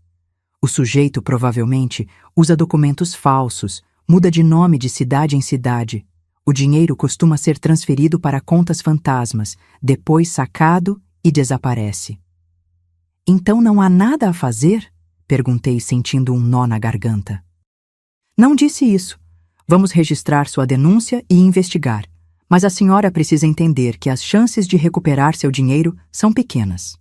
O sujeito provavelmente usa documentos falsos, muda de nome de cidade em cidade. O dinheiro costuma ser transferido para contas fantasmas, depois sacado e desaparece." "Então não há nada a fazer?" perguntei, sentindo um nó na garganta. "Não disse isso. Vamos registrar sua denúncia e investigar. Mas a senhora precisa entender que as chances de recuperar seu dinheiro são pequenas."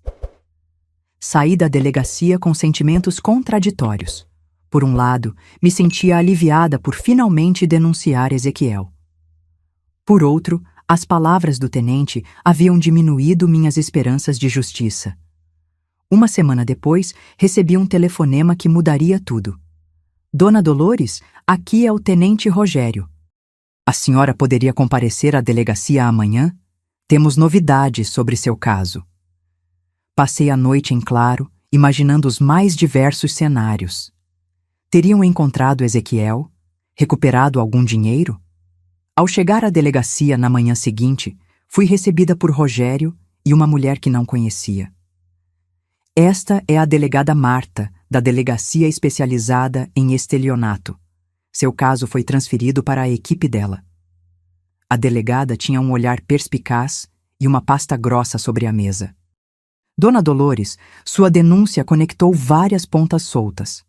Saí da delegacia com sentimentos contraditórios. Por um lado, me sentia aliviada por finalmente denunciar Ezequiel. Por outro, as palavras do tenente haviam diminuído minhas esperanças de justiça. Uma semana depois, recebi um telefonema que mudaria tudo. "Dona Dolores, aqui é o Tenente Rogério." A senhora poderia comparecer à delegacia amanhã? Temos novidades sobre seu caso. Passei a noite em claro, imaginando os mais diversos cenários. Teriam encontrado Ezequiel? Recuperado algum dinheiro? Ao chegar à delegacia na manhã seguinte, fui recebida por Rogério e uma mulher que não conhecia. Esta é a delegada Marta, da Delegacia Especializada em Estelionato. Seu caso foi transferido para a equipe dela. A delegada tinha um olhar perspicaz e uma pasta grossa sobre a mesa. Dona Dolores, sua denúncia conectou várias pontas soltas.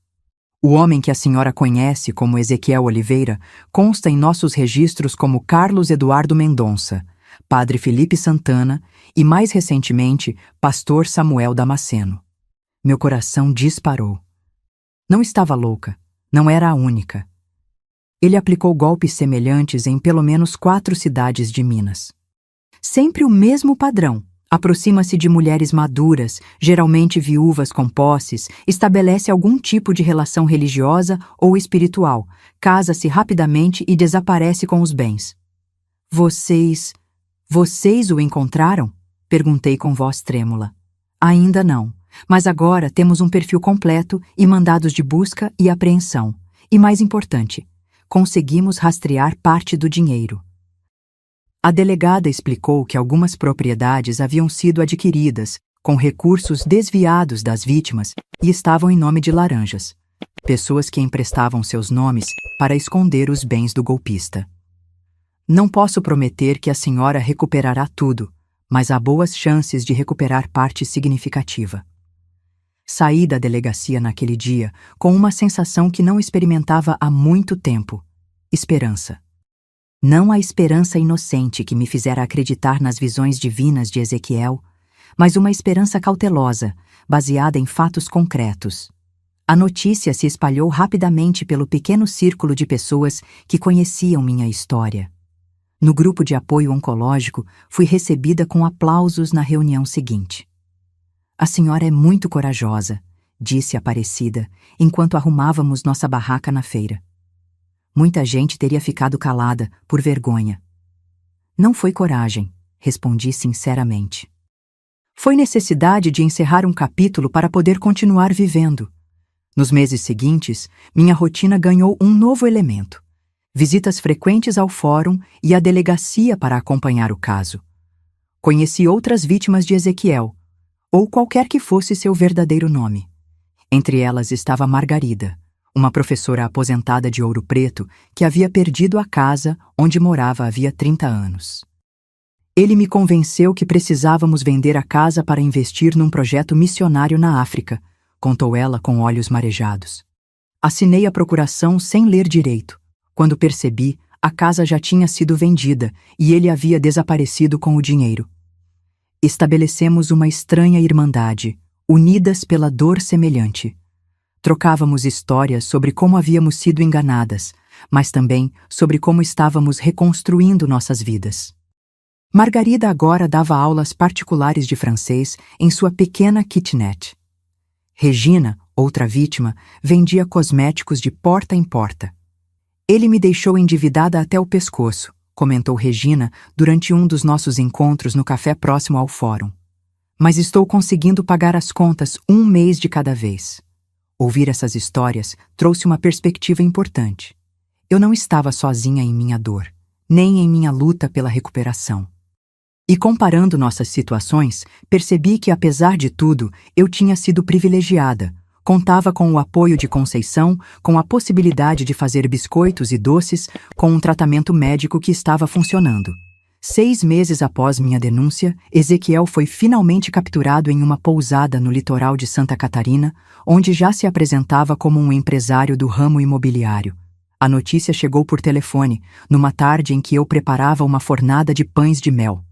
O homem que a senhora conhece como Ezequiel Oliveira consta em nossos registros como Carlos Eduardo Mendonça, Padre Felipe Santana e, mais recentemente, Pastor Samuel Damasceno. Meu coração disparou. Não estava louca, não era a única. Ele aplicou golpes semelhantes em pelo menos 4 cidades de Minas. Sempre o mesmo padrão. Aproxima-se de mulheres maduras, geralmente viúvas com posses, estabelece algum tipo de relação religiosa ou espiritual, casa-se rapidamente e desaparece com os bens. Vocês o encontraram? Perguntei com voz trêmula. Ainda não, mas agora temos um perfil completo e mandados de busca e apreensão. E mais importante, conseguimos rastrear parte do dinheiro. A delegada explicou que algumas propriedades haviam sido adquiridas com recursos desviados das vítimas e estavam em nome de laranjas, pessoas que emprestavam seus nomes para esconder os bens do golpista. Não posso prometer que a senhora recuperará tudo, mas há boas chances de recuperar parte significativa. Saí da delegacia naquele dia com uma sensação que não experimentava há muito tempo: esperança. Não a esperança inocente que me fizera acreditar nas visões divinas de Ezequiel, mas uma esperança cautelosa, baseada em fatos concretos. A notícia se espalhou rapidamente pelo pequeno círculo de pessoas que conheciam minha história. No grupo de apoio oncológico, fui recebida com aplausos na reunião seguinte. A senhora é muito corajosa, disse Aparecida, enquanto arrumávamos nossa barraca na feira. Muita gente teria ficado calada, por vergonha. Não foi coragem, respondi sinceramente. Foi necessidade de encerrar um capítulo para poder continuar vivendo. Nos meses seguintes, minha rotina ganhou um novo elemento: visitas frequentes ao fórum e à delegacia para acompanhar o caso. Conheci outras vítimas de Ezequiel, ou qualquer que fosse seu verdadeiro nome. Entre elas estava Margarida, uma professora aposentada de Ouro Preto que havia perdido a casa onde morava havia 30 anos. Ele me convenceu que precisávamos vender a casa para investir num projeto missionário na África, contou ela com olhos marejados. Assinei a procuração sem ler direito. Quando percebi, a casa já tinha sido vendida e ele havia desaparecido com o dinheiro. Estabelecemos uma estranha irmandade, unidas pela dor semelhante. Trocávamos histórias sobre como havíamos sido enganadas, mas também sobre como estávamos reconstruindo nossas vidas. Margarida agora dava aulas particulares de francês em sua pequena kitnet. Regina, outra vítima, vendia cosméticos de porta em porta. Ele me deixou endividada até o pescoço, comentou Regina durante um dos nossos encontros no café próximo ao fórum. Mas estou conseguindo pagar as contas um mês de cada vez. Ouvir essas histórias trouxe uma perspectiva importante. Eu não estava sozinha em minha dor, nem em minha luta pela recuperação. E comparando nossas situações, percebi que, apesar de tudo, eu tinha sido privilegiada. Contava com o apoio de Conceição, com a possibilidade de fazer biscoitos e doces, com um tratamento médico que estava funcionando. 6 meses após minha denúncia, Ezequiel foi finalmente capturado em uma pousada no litoral de Santa Catarina, onde já se apresentava como um empresário do ramo imobiliário. A notícia chegou por telefone, numa tarde em que eu preparava uma fornada de pães de mel.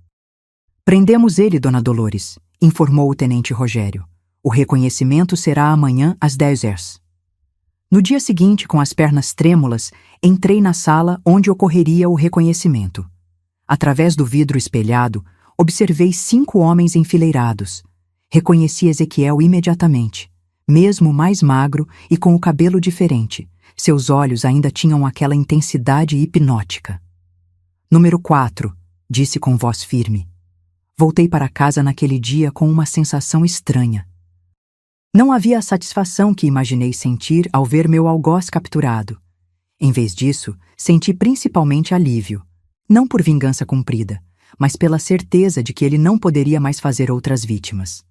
Prendemos ele, Dona Dolores, informou o tenente Rogério. O reconhecimento será amanhã às 10 horas. No dia seguinte, com as pernas trêmulas, entrei na sala onde ocorreria o reconhecimento. Através do vidro espelhado, observei 5 homens enfileirados. Reconheci Ezequiel imediatamente, mesmo mais magro e com o cabelo diferente. Seus olhos ainda tinham aquela intensidade hipnótica. Número 4, disse com voz firme. Voltei para casa naquele dia com uma sensação estranha. Não havia a satisfação que imaginei sentir ao ver meu algoz capturado. Em vez disso, senti principalmente alívio, não por vingança cumprida, mas pela certeza de que ele não poderia mais fazer outras vítimas.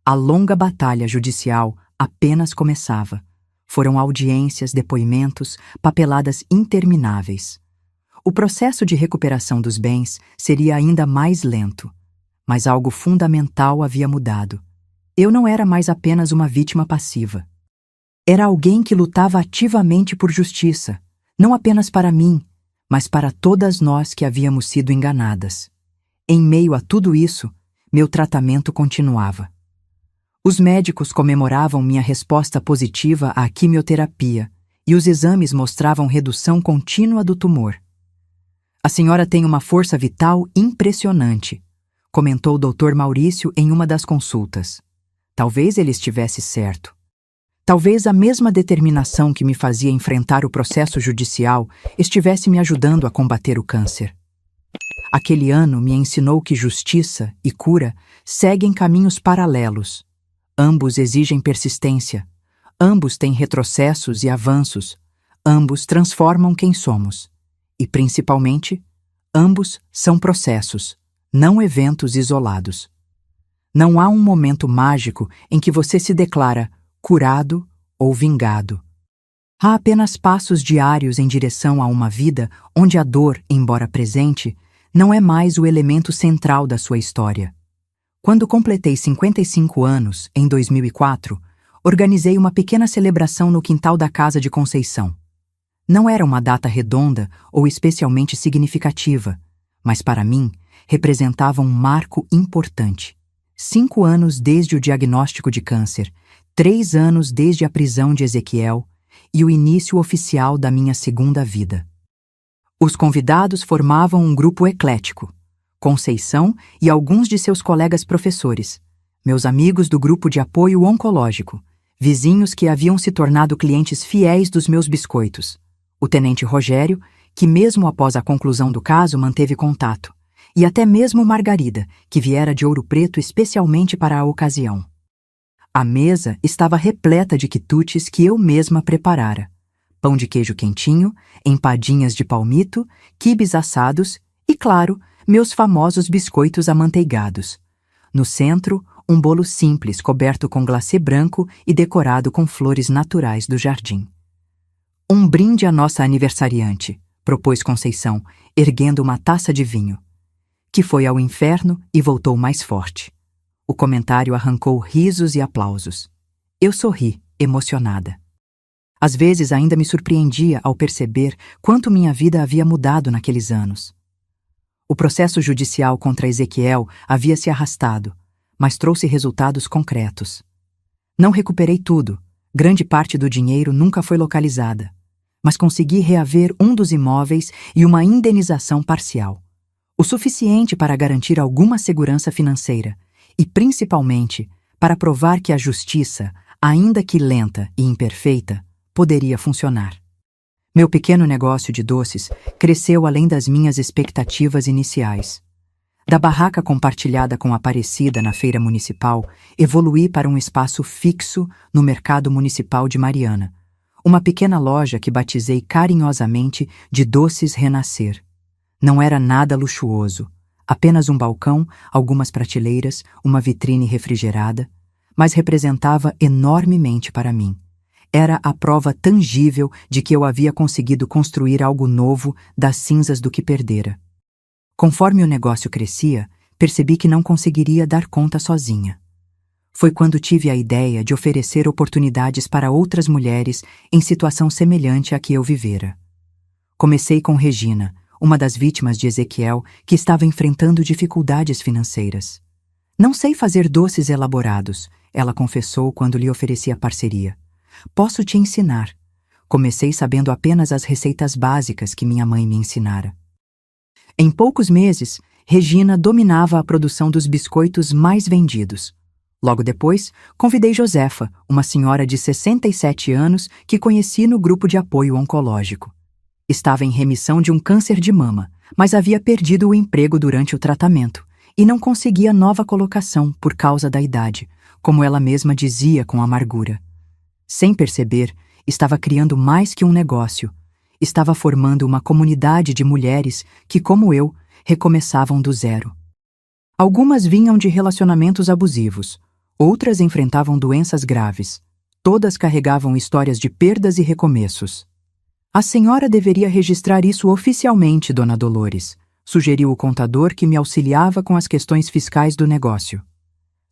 A longa batalha judicial apenas começava. Foram audiências, depoimentos, papeladas intermináveis. O processo de recuperação dos bens seria ainda mais lento, mas algo fundamental havia mudado. Eu não era mais apenas uma vítima passiva. Era alguém que lutava ativamente por justiça, não apenas para mim, mas para todas nós que havíamos sido enganadas. Em meio a tudo isso, meu tratamento continuava. Os médicos comemoravam minha resposta positiva à quimioterapia e os exames mostravam redução contínua do tumor. A senhora tem uma força vital impressionante, comentou o Dr. Maurício em uma das consultas. Talvez ele estivesse certo. Talvez a mesma determinação que me fazia enfrentar o processo judicial estivesse me ajudando a combater o câncer. Aquele ano me ensinou que justiça e cura seguem caminhos paralelos. Ambos exigem persistência. Ambos têm retrocessos e avanços. Ambos transformam quem somos. E, principalmente, ambos são processos, não eventos isolados. Não há um momento mágico em que você se declara curado ou vingado. Há apenas passos diários em direção a uma vida onde a dor, embora presente, não é mais o elemento central da sua história. Quando completei 55 anos, em 2004, organizei uma pequena celebração no quintal da casa de Conceição. Não era uma data redonda ou especialmente significativa, mas para mim representava um marco importante. 5 anos desde o diagnóstico de câncer, 3 anos desde a prisão de Ezequiel e o início oficial da minha segunda vida. Os convidados formavam um grupo eclético. Conceição e alguns de seus colegas professores, meus amigos do grupo de apoio oncológico, vizinhos que haviam se tornado clientes fiéis dos meus biscoitos, o tenente Rogério, que mesmo após a conclusão do caso manteve contato, e até mesmo Margarida, que viera de Ouro Preto especialmente para a ocasião. A mesa estava repleta de quitutes que eu mesma preparara. Pão de queijo quentinho, empadinhas de palmito, quibes assados e, claro, meus famosos biscoitos amanteigados. No centro, um bolo simples coberto com glacê branco e decorado com flores naturais do jardim. Um brinde à nossa aniversariante, propôs Conceição, erguendo uma taça de vinho. Que foi ao inferno e voltou mais forte. O comentário arrancou risos e aplausos. Eu sorri, emocionada. Às vezes ainda me surpreendia ao perceber quanto minha vida havia mudado naqueles anos. O processo judicial contra Ezequiel havia se arrastado, mas trouxe resultados concretos. Não recuperei tudo, grande parte do dinheiro nunca foi localizada, mas consegui reaver um dos imóveis e uma indenização parcial. O suficiente para garantir alguma segurança financeira e, principalmente, para provar que a justiça, ainda que lenta e imperfeita, poderia funcionar. Meu pequeno negócio de doces cresceu além das minhas expectativas iniciais. Da barraca compartilhada com Aparecida na feira municipal, evoluí para um espaço fixo no mercado municipal de Mariana, uma pequena loja que batizei carinhosamente de Doces Renascer. Não era nada luxuoso, apenas um balcão, algumas prateleiras, uma vitrine refrigerada, mas representava enormemente para mim. Era a prova tangível de que eu havia conseguido construir algo novo das cinzas do que perdera. Conforme o negócio crescia, percebi que não conseguiria dar conta sozinha. Foi quando tive a ideia de oferecer oportunidades para outras mulheres em situação semelhante à que eu vivera. Comecei com Regina, uma das vítimas de Ezequiel que estava enfrentando dificuldades financeiras. Não sei fazer doces elaborados, ela confessou quando lhe ofereci a parceria. Posso te ensinar. Comecei sabendo apenas as receitas básicas que minha mãe me ensinara. Em poucos meses, Regina dominava a produção dos biscoitos mais vendidos. Logo depois, convidei Josefa, uma senhora de 67 anos que conheci no grupo de apoio oncológico. Estava em remissão de um câncer de mama, mas havia perdido o emprego durante o tratamento e não conseguia nova colocação por causa da idade, como ela mesma dizia com amargura. Sem perceber, estava criando mais que um negócio. Estava formando uma comunidade de mulheres que, como eu, recomeçavam do zero. Algumas vinham de relacionamentos abusivos, outras enfrentavam doenças graves. Todas carregavam histórias de perdas e recomeços. A senhora deveria registrar isso oficialmente, Dona Dolores, sugeriu o contador que me auxiliava com as questões fiscais do negócio.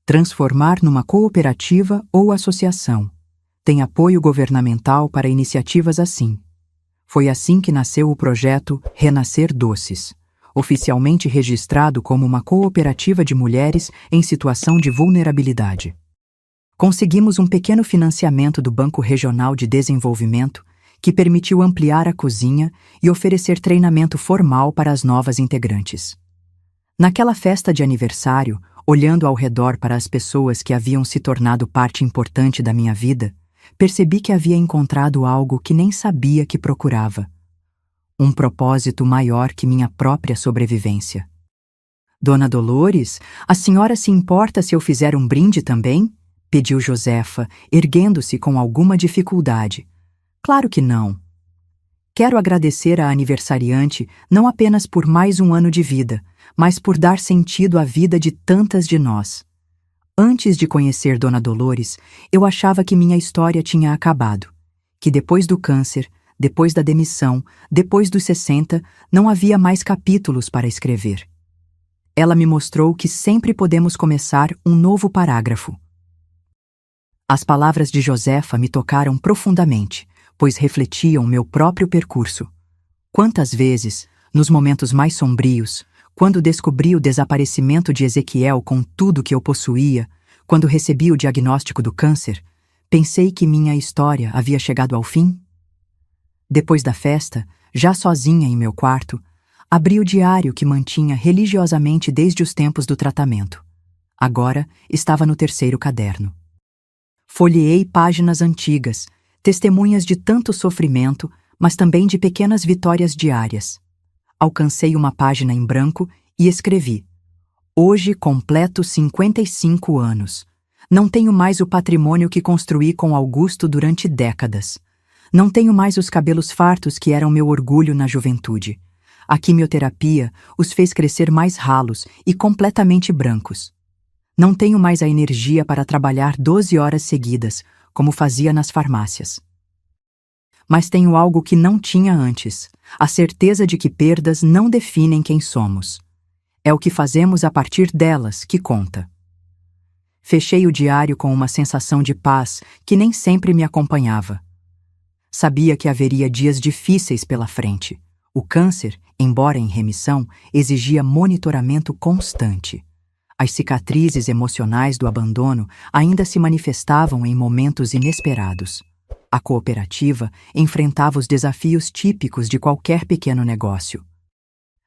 Transformar numa cooperativa ou associação. Tem apoio governamental para iniciativas assim. Foi assim que nasceu o projeto Renascer Doces, oficialmente registrado como uma cooperativa de mulheres em situação de vulnerabilidade. Conseguimos um pequeno financiamento do Banco Regional de Desenvolvimento que permitiu ampliar a cozinha e oferecer treinamento formal para as novas integrantes. Naquela festa de aniversário, olhando ao redor para as pessoas que haviam se tornado parte importante da minha vida, percebi que havia encontrado algo que nem sabia que procurava. Um propósito maior que minha própria sobrevivência. Dona Dolores, a senhora se importa se eu fizer um brinde também? Pediu Josefa, erguendo-se com alguma dificuldade. Claro que não. Quero agradecer à aniversariante não apenas por mais um ano de vida, mas por dar sentido à vida de tantas de nós. Antes de conhecer Dona Dolores, eu achava que minha história tinha acabado, que depois do câncer, depois da demissão, depois dos 60, não havia mais capítulos para escrever. Ela me mostrou que sempre podemos começar um novo parágrafo. As palavras de Josefa me tocaram profundamente, pois refletiam meu próprio percurso. Quantas vezes, nos momentos mais sombrios, quando descobri o desaparecimento de Ezequiel com tudo que eu possuía, quando recebi o diagnóstico do câncer, pensei que minha história havia chegado ao fim? Depois da festa, já sozinha em meu quarto, abri o diário que mantinha religiosamente desde os tempos do tratamento. Agora estava no 3º caderno. Folheei páginas antigas, testemunhas de tanto sofrimento, mas também de pequenas vitórias diárias. Alcancei uma página em branco e escrevi: Hoje completo 55 anos. Não tenho mais o patrimônio que construí com Augusto durante décadas. Não tenho mais os cabelos fartos que eram meu orgulho na juventude. A quimioterapia os fez crescer mais ralos e completamente brancos. Não tenho mais a energia para trabalhar 12 horas seguidas, como fazia nas farmácias. Mas tenho algo que não tinha antes, a certeza de que perdas não definem quem somos. É o que fazemos a partir delas que conta. Fechei o diário com uma sensação de paz que nem sempre me acompanhava. Sabia que haveria dias difíceis pela frente. O câncer, embora em remissão, exigia monitoramento constante. As cicatrizes emocionais do abandono ainda se manifestavam em momentos inesperados. A cooperativa enfrentava os desafios típicos de qualquer pequeno negócio.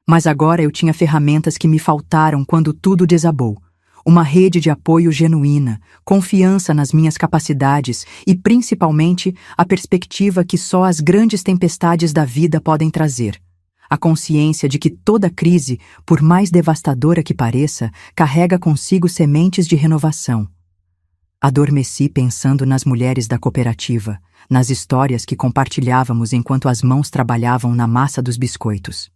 Mas agora eu tinha ferramentas que me faltaram quando tudo desabou. Uma rede de apoio genuína, confiança nas minhas capacidades e, principalmente, a perspectiva que só as grandes tempestades da vida podem trazer. A consciência de que toda crise, por mais devastadora que pareça, carrega consigo sementes de renovação. Adormeci pensando nas mulheres da cooperativa, nas histórias que compartilhávamos enquanto as mãos trabalhavam na massa dos biscoitos.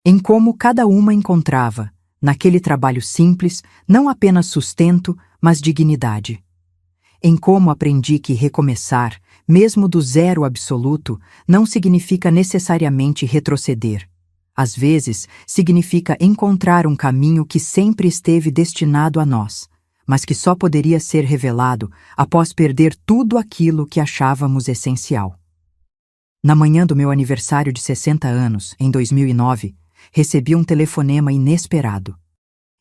Em como cada uma encontrava, naquele trabalho simples, não apenas sustento, mas dignidade. Em como aprendi que recomeçar, mesmo do zero absoluto, não significa necessariamente retroceder. Às vezes, significa encontrar um caminho que sempre esteve destinado a nós, mas que só poderia ser revelado após perder tudo aquilo que achávamos essencial. Na manhã do meu aniversário de 60 anos, em 2009, recebi um telefonema inesperado.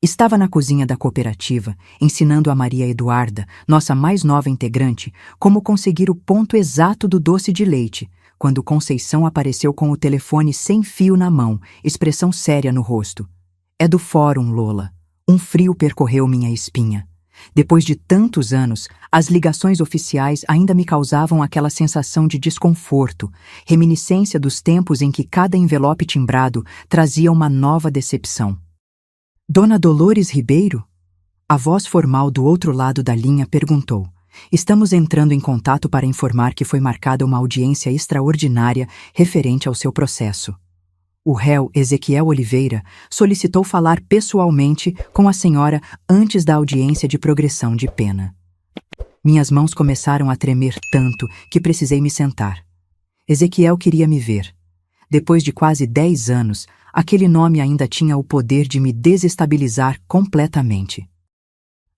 Estava na cozinha da cooperativa, ensinando a Maria Eduarda, nossa mais nova integrante, como conseguir o ponto exato do doce de leite, quando Conceição apareceu com o telefone sem fio na mão, expressão séria no rosto. É do fórum, Lola. Um frio percorreu minha espinha. Depois de tantos anos, as ligações oficiais ainda me causavam aquela sensação de desconforto, reminiscência dos tempos em que cada envelope timbrado trazia uma nova decepção. Dona Dolores Ribeiro? A voz formal do outro lado da linha perguntou. Estamos entrando em contato para informar que foi marcada uma audiência extraordinária referente ao seu processo. O réu Ezequiel Oliveira solicitou falar pessoalmente com a senhora antes da audiência de progressão de pena. Minhas mãos começaram a tremer tanto que precisei me sentar. Ezequiel queria me ver. Depois de quase 10 anos, aquele nome ainda tinha o poder de me desestabilizar completamente.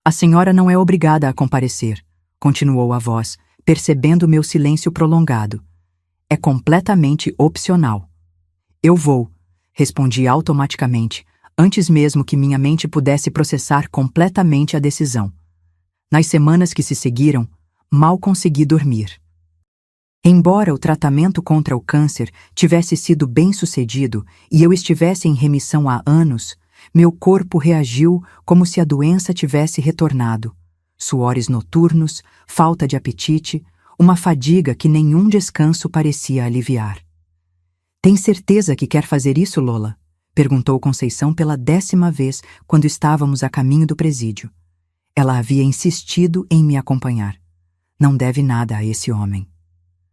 A senhora não é obrigada a comparecer, continuou a voz, percebendo meu silêncio prolongado. É completamente opcional. Eu vou, respondi automaticamente, antes mesmo que minha mente pudesse processar completamente a decisão. Nas semanas que se seguiram, mal consegui dormir. Embora o tratamento contra o câncer tivesse sido bem-sucedido e eu estivesse em remissão há anos, meu corpo reagiu como se a doença tivesse retornado. Suores noturnos, falta de apetite, uma fadiga que nenhum descanso parecia aliviar. Tem certeza que quer fazer isso, Lola? Perguntou Conceição pela 10ª vez quando estávamos a caminho do presídio. Ela havia insistido em me acompanhar. Não deve nada a esse homem.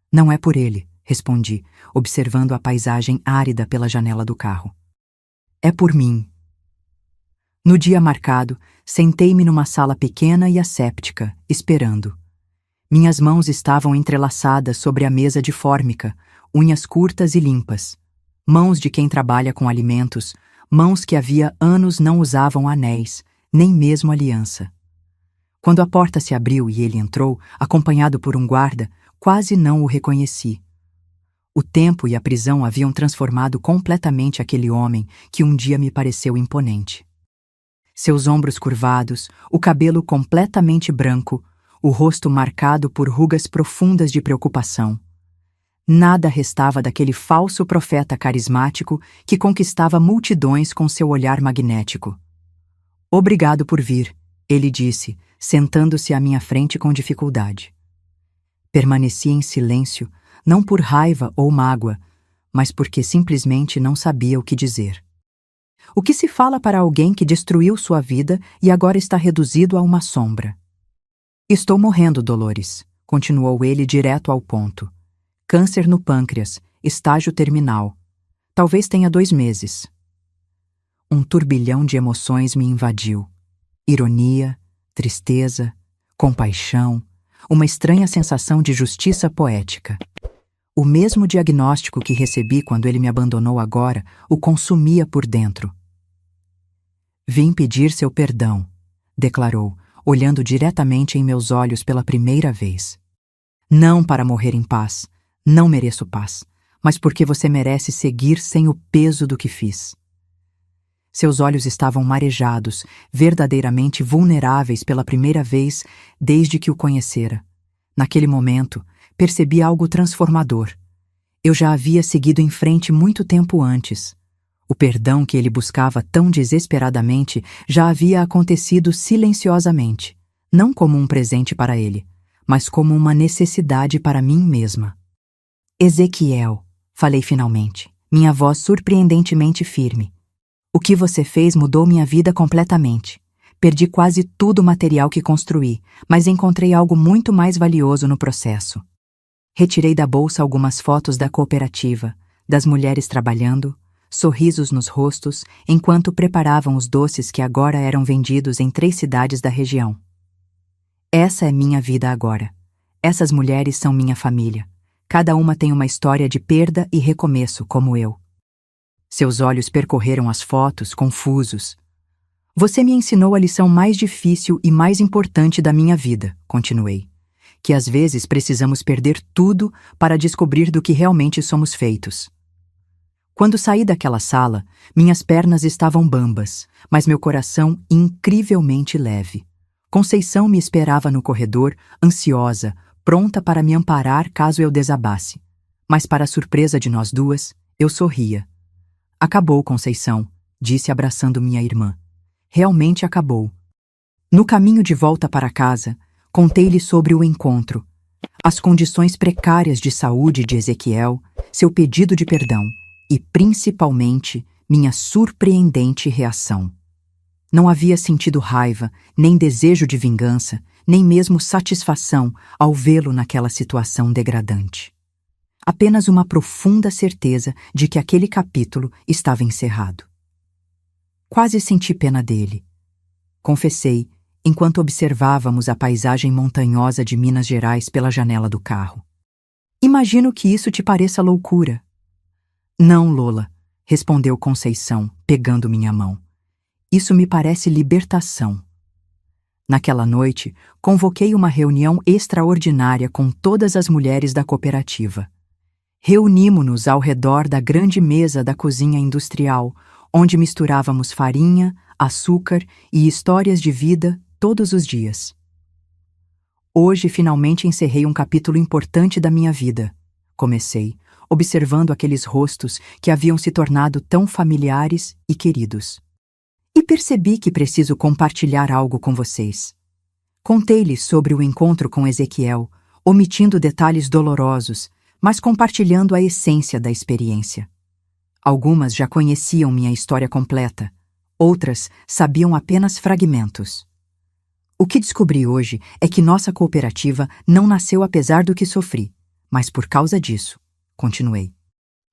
Não é por ele, respondi, observando a paisagem árida pela janela do carro. É por mim. No dia marcado, sentei-me numa sala pequena e asséptica, esperando. Minhas mãos estavam entrelaçadas sobre a mesa de fórmica, unhas curtas e limpas. Mãos de quem trabalha com alimentos, mãos que havia anos não usavam anéis, nem mesmo aliança. Quando a porta se abriu e ele entrou, acompanhado por um guarda, quase não o reconheci. O tempo e a prisão haviam transformado completamente aquele homem que um dia me pareceu imponente. Seus ombros curvados, o cabelo completamente branco, o rosto marcado por rugas profundas de preocupação. Nada restava daquele falso profeta carismático que conquistava multidões com seu olhar magnético. Obrigado por vir, ele disse, sentando-se à minha frente com dificuldade. Permaneci em silêncio, não por raiva ou mágoa, mas porque simplesmente não sabia o que dizer. O que se fala para alguém que destruiu sua vida e agora está reduzido a uma sombra? Estou morrendo, Dolores, continuou ele direto ao ponto. Câncer no pâncreas, estágio terminal. Talvez tenha 2 meses. Um turbilhão de emoções me invadiu. Ironia, tristeza, compaixão, uma estranha sensação de justiça poética. O mesmo diagnóstico que recebi quando ele me abandonou agora o consumia por dentro. Vim pedir seu perdão, declarou, olhando diretamente em meus olhos pela primeira vez. Não para morrer em paz, não mereço paz, mas porque você merece seguir sem o peso do que fiz. Seus olhos estavam marejados, verdadeiramente vulneráveis pela primeira vez desde que o conhecera. Naquele momento, percebi algo transformador. Eu já havia seguido em frente muito tempo antes. O perdão que ele buscava tão desesperadamente já havia acontecido silenciosamente, não como um presente para ele, mas como uma necessidade para mim mesma. Ezequiel, falei finalmente, minha voz surpreendentemente firme. O que você fez mudou minha vida completamente. Perdi quase todo o material que construí, mas encontrei algo muito mais valioso no processo. Retirei da bolsa algumas fotos da cooperativa, das mulheres trabalhando, sorrisos nos rostos, enquanto preparavam os doces que agora eram vendidos em 3 cidades da região. Essa é minha vida agora. Essas mulheres são minha família. Cada uma tem uma história de perda e recomeço, como eu. Seus olhos percorreram as fotos, confusos. Você me ensinou a lição mais difícil e mais importante da minha vida, continuei. Que às vezes precisamos perder tudo para descobrir do que realmente somos feitos. Quando saí daquela sala, minhas pernas estavam bambas, mas meu coração incrivelmente leve. Conceição me esperava no corredor, ansiosa, pronta para me amparar caso eu desabasse. Mas para a surpresa de nós duas, eu sorria. Acabou, Conceição, disse abraçando minha irmã. Realmente acabou. No caminho de volta para casa, contei-lhe sobre o encontro, as condições precárias de saúde de Ezequiel, seu pedido de perdão e, principalmente, minha surpreendente reação. Não havia sentido raiva, nem desejo de vingança, nem mesmo satisfação ao vê-lo naquela situação degradante. Apenas uma profunda certeza de que aquele capítulo estava encerrado. Quase senti pena dele. Confessei, enquanto observávamos a paisagem montanhosa de Minas Gerais pela janela do carro. Imagino que isso te pareça loucura. Não, Lola, respondeu Conceição, pegando minha mão. Isso me parece libertação. Naquela noite, convoquei uma reunião extraordinária com todas as mulheres da cooperativa. Reunimo-nos ao redor da grande mesa da cozinha industrial, onde misturávamos farinha, açúcar e histórias de vida todos os dias. Hoje finalmente encerrei um capítulo importante da minha vida, comecei, observando aqueles rostos que haviam se tornado tão familiares e queridos. E percebi que preciso compartilhar algo com vocês. Contei-lhes sobre o encontro com Ezequiel, omitindo detalhes dolorosos, mas compartilhando a essência da experiência. Algumas já conheciam minha história completa, outras sabiam apenas fragmentos. O que descobri hoje é que nossa cooperativa não nasceu apesar do que sofri, mas por causa disso, continuei.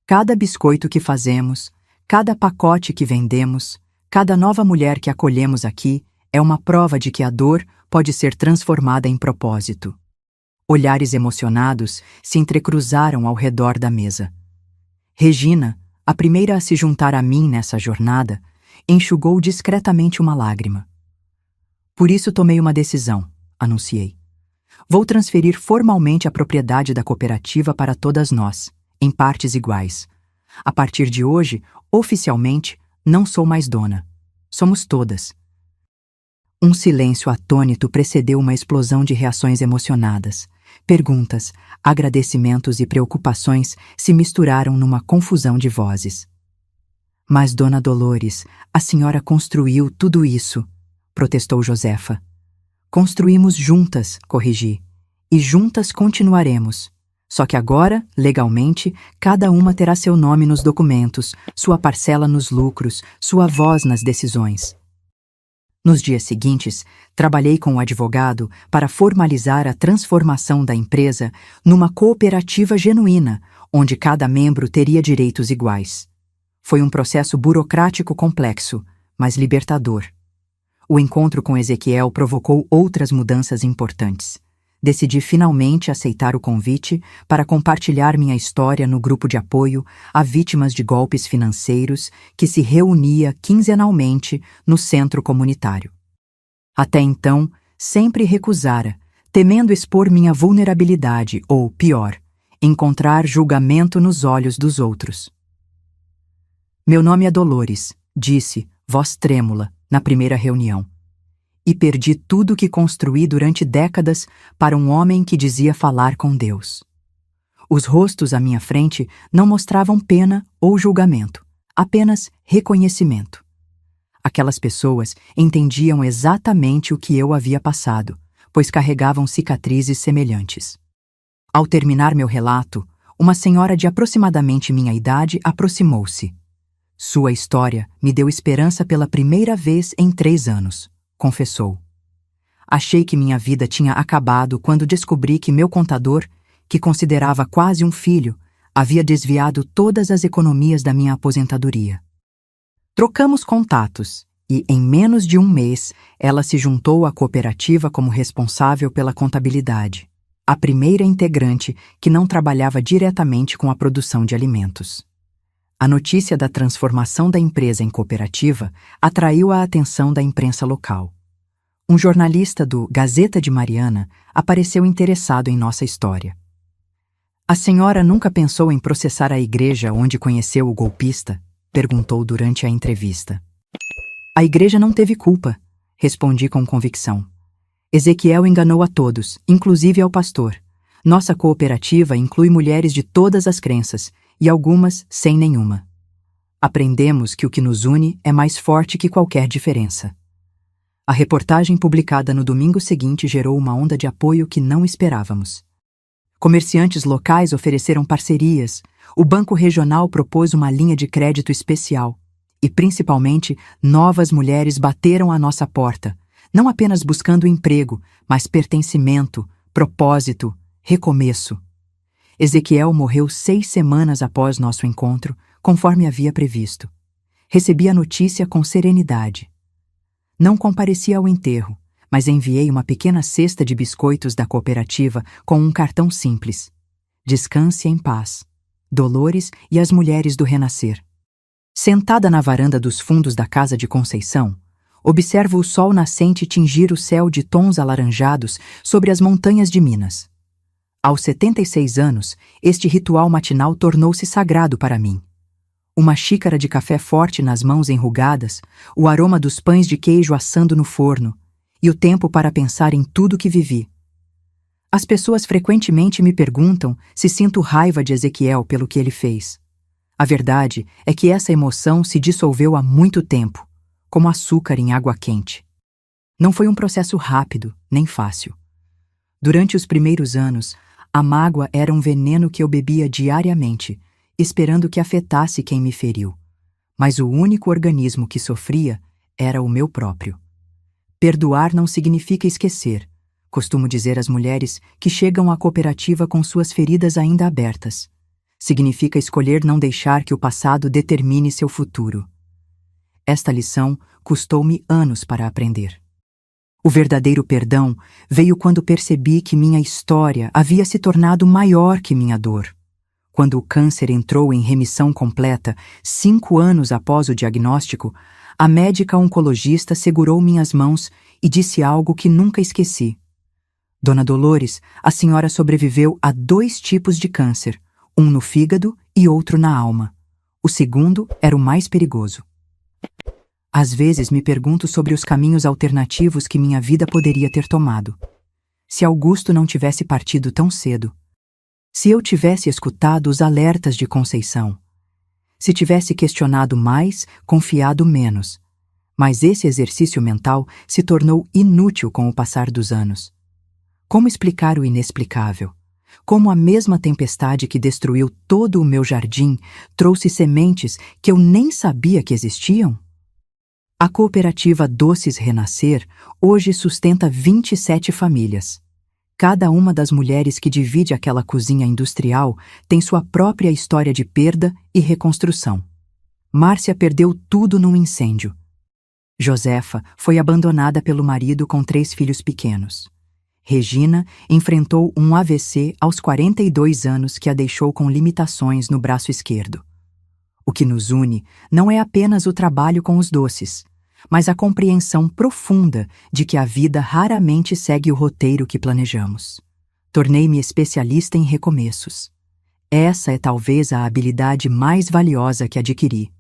Cada biscoito que fazemos, cada pacote que vendemos, cada nova mulher que acolhemos aqui é uma prova de que a dor pode ser transformada em propósito. Olhares emocionados se entrecruzaram ao redor da mesa. Regina, a primeira a se juntar a mim nessa jornada, enxugou discretamente uma lágrima. Por isso tomei uma decisão, anunciei. Vou transferir formalmente a propriedade da cooperativa para todas nós, em partes iguais. A partir de hoje, oficialmente, não sou mais dona. Somos todas. Um silêncio atônito precedeu uma explosão de reações emocionadas. Perguntas, agradecimentos e preocupações se misturaram numa confusão de vozes. Mas, Dona Dolores, a senhora construiu tudo isso, protestou Josefa. Construímos juntas, corrigi, e juntas continuaremos. Só que agora, legalmente, cada uma terá seu nome nos documentos, sua parcela nos lucros, sua voz nas decisões. Nos dias seguintes, trabalhei com o advogado para formalizar a transformação da empresa numa cooperativa genuína, onde cada membro teria direitos iguais. Foi um processo burocrático complexo, mas libertador. O encontro com Ezequiel provocou outras mudanças importantes. Decidi finalmente aceitar o convite para compartilhar minha história no grupo de apoio a vítimas de golpes financeiros que se reunia quinzenalmente no centro comunitário. Até então, sempre recusara, temendo expor minha vulnerabilidade ou, pior, encontrar julgamento nos olhos dos outros. Meu nome é Dolores, disse, voz trêmula, na primeira reunião. E perdi tudo que construí durante décadas para um homem que dizia falar com Deus. Os rostos à minha frente não mostravam pena ou julgamento, apenas reconhecimento. Aquelas pessoas entendiam exatamente o que eu havia passado, pois carregavam cicatrizes semelhantes. Ao terminar meu relato, uma senhora de aproximadamente minha idade aproximou-se. Sua história me deu esperança pela primeira vez em 3 anos. Confessou. Achei que minha vida tinha acabado quando descobri que meu contador, que considerava quase um filho, havia desviado todas as economias da minha aposentadoria. Trocamos contatos e, em menos de 1 mês, ela se juntou à cooperativa como responsável pela contabilidade, a primeira integrante que não trabalhava diretamente com a produção de alimentos. A notícia da transformação da empresa em cooperativa atraiu a atenção da imprensa local. Um jornalista do Gazeta de Mariana apareceu interessado em nossa história. A senhora nunca pensou em processar a igreja onde conheceu o golpista? Perguntou durante a entrevista. A igreja não teve culpa, respondi com convicção. Ezequiel enganou a todos, inclusive ao pastor. Nossa cooperativa inclui mulheres de todas as crenças, e algumas sem nenhuma. Aprendemos que o que nos une é mais forte que qualquer diferença. A reportagem publicada no domingo seguinte gerou uma onda de apoio que não esperávamos. Comerciantes locais ofereceram parcerias, o Banco Regional propôs uma linha de crédito especial e, principalmente, novas mulheres bateram à nossa porta, não apenas buscando emprego, mas pertencimento, propósito, recomeço. Ezequiel morreu 6 semanas após nosso encontro, conforme havia previsto. Recebi a notícia com serenidade. Não compareci ao enterro, mas enviei uma pequena cesta de biscoitos da cooperativa com um cartão simples. Descanse em paz. Dolores e as mulheres do Renascer. Sentada na varanda dos fundos da casa de Conceição, observo o sol nascente tingir o céu de tons alaranjados sobre as montanhas de Minas. Aos 76 anos, este ritual matinal tornou-se sagrado para mim. Uma xícara de café forte nas mãos enrugadas, o aroma dos pães de queijo assando no forno, e o tempo para pensar em tudo que vivi. As pessoas frequentemente me perguntam se sinto raiva de Ezequiel pelo que ele fez. A verdade é que essa emoção se dissolveu há muito tempo, como açúcar em água quente. Não foi um processo rápido, nem fácil. Durante os primeiros anos, a mágoa era um veneno que eu bebia diariamente, esperando que afetasse quem me feriu. Mas o único organismo que sofria era o meu próprio. Perdoar não significa esquecer. Costumo dizer às mulheres que chegam à cooperativa com suas feridas ainda abertas. Significa escolher não deixar que o passado determine seu futuro. Esta lição custou-me anos para aprender. O verdadeiro perdão veio quando percebi que minha história havia se tornado maior que minha dor. Quando o câncer entrou em remissão completa, 5 anos após o diagnóstico, a médica oncologista segurou minhas mãos e disse algo que nunca esqueci. Dona Dolores, a senhora sobreviveu a 2 tipos de câncer, um no fígado e outro na alma. O segundo era o mais perigoso. Às vezes me pergunto sobre os caminhos alternativos que minha vida poderia ter tomado. Se Augusto não tivesse partido tão cedo. Se eu tivesse escutado os alertas de Conceição. Se tivesse questionado mais, confiado menos. Mas esse exercício mental se tornou inútil com o passar dos anos. Como explicar o inexplicável? Como a mesma tempestade que destruiu todo o meu jardim trouxe sementes que eu nem sabia que existiam? A cooperativa Doces Renascer hoje sustenta 27 famílias. Cada uma das mulheres que divide aquela cozinha industrial tem sua própria história de perda e reconstrução. Márcia perdeu tudo num incêndio. Josefa foi abandonada pelo marido com 3 filhos pequenos. Regina enfrentou um AVC aos 42 anos que a deixou com limitações no braço esquerdo. O que nos une não é apenas o trabalho com os doces, mas a compreensão profunda de que a vida raramente segue o roteiro que planejamos. Tornei-me especialista em recomeços. Essa é talvez a habilidade mais valiosa que adquiri.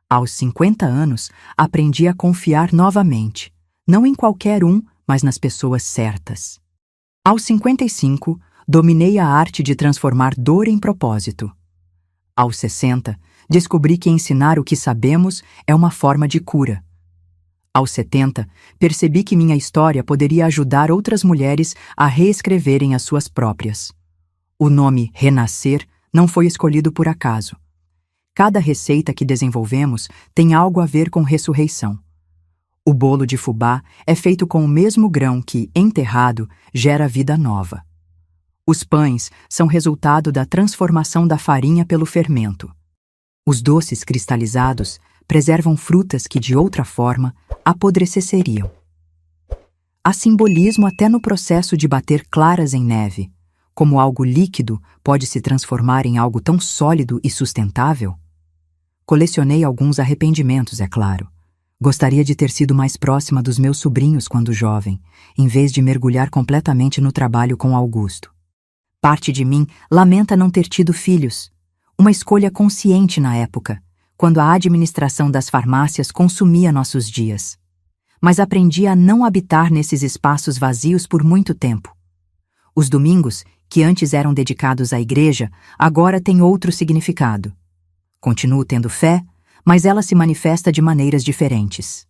Aos 50 anos, aprendi a confiar novamente, não em qualquer um, mas nas pessoas certas. Aos 55, dominei a arte de transformar dor em propósito. Aos 60, descobri que ensinar o que sabemos é uma forma de cura. Aos 70, percebi que minha história poderia ajudar outras mulheres a reescreverem as suas próprias. O nome Renascer não foi escolhido por acaso. Cada receita que desenvolvemos tem algo a ver com ressurreição. O bolo de fubá é feito com o mesmo grão que, enterrado, gera vida nova. Os pães são resultado da transformação da farinha pelo fermento. Os doces cristalizados preservam frutas que, de outra forma, apodreceriam. Há simbolismo até no processo de bater claras em neve. Como algo líquido pode se transformar em algo tão sólido e sustentável? Colecionei alguns arrependimentos, é claro. Gostaria de ter sido mais próxima dos meus sobrinhos quando jovem, em vez de mergulhar completamente no trabalho com Augusto. Parte de mim lamenta não ter tido filhos. Uma escolha consciente na época, quando a administração das farmácias consumia nossos dias. Mas aprendi a não habitar nesses espaços vazios por muito tempo. Os domingos, que antes eram dedicados à igreja, agora têm outro significado. Continuo tendo fé, mas ela se manifesta de maneiras diferentes.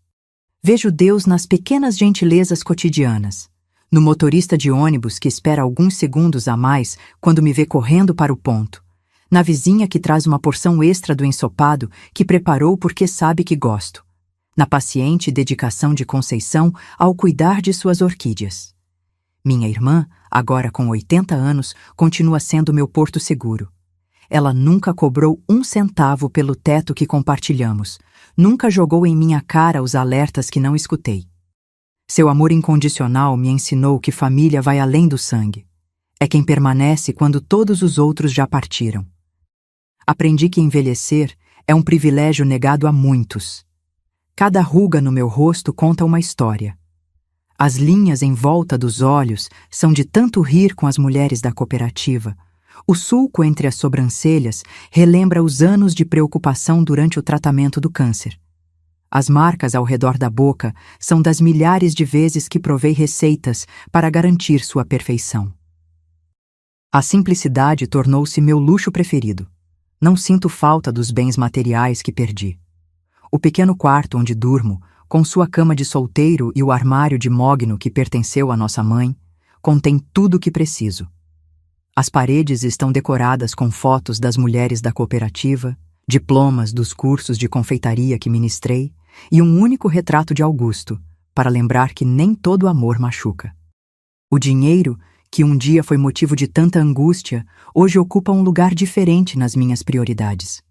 Vejo Deus nas pequenas gentilezas cotidianas. No motorista de ônibus que espera alguns segundos a mais quando me vê correndo para o ponto. Na vizinha que traz uma porção extra do ensopado que preparou porque sabe que gosto. Na paciente dedicação de Conceição ao cuidar de suas orquídeas. Minha irmã, agora com 80 anos, continua sendo meu porto seguro. Ela nunca cobrou um centavo pelo teto que compartilhamos, nunca jogou em minha cara os alertas que não escutei. Seu amor incondicional me ensinou que família vai além do sangue. É quem permanece quando todos os outros já partiram. Aprendi que envelhecer é um privilégio negado a muitos. Cada ruga no meu rosto conta uma história. As linhas em volta dos olhos são de tanto rir com as mulheres da cooperativa. O sulco entre as sobrancelhas relembra os anos de preocupação durante o tratamento do câncer. As marcas ao redor da boca são das milhares de vezes que provei receitas para garantir sua perfeição. A simplicidade tornou-se meu luxo preferido. Não sinto falta dos bens materiais que perdi. O pequeno quarto onde durmo, com sua cama de solteiro e o armário de mogno que pertenceu à nossa mãe, contém tudo o que preciso. As paredes estão decoradas com fotos das mulheres da cooperativa, diplomas dos cursos de confeitaria que ministrei e um único retrato de Augusto, para lembrar que nem todo amor machuca. O dinheiro, que um dia foi motivo de tanta angústia, hoje ocupa um lugar diferente nas minhas prioridades.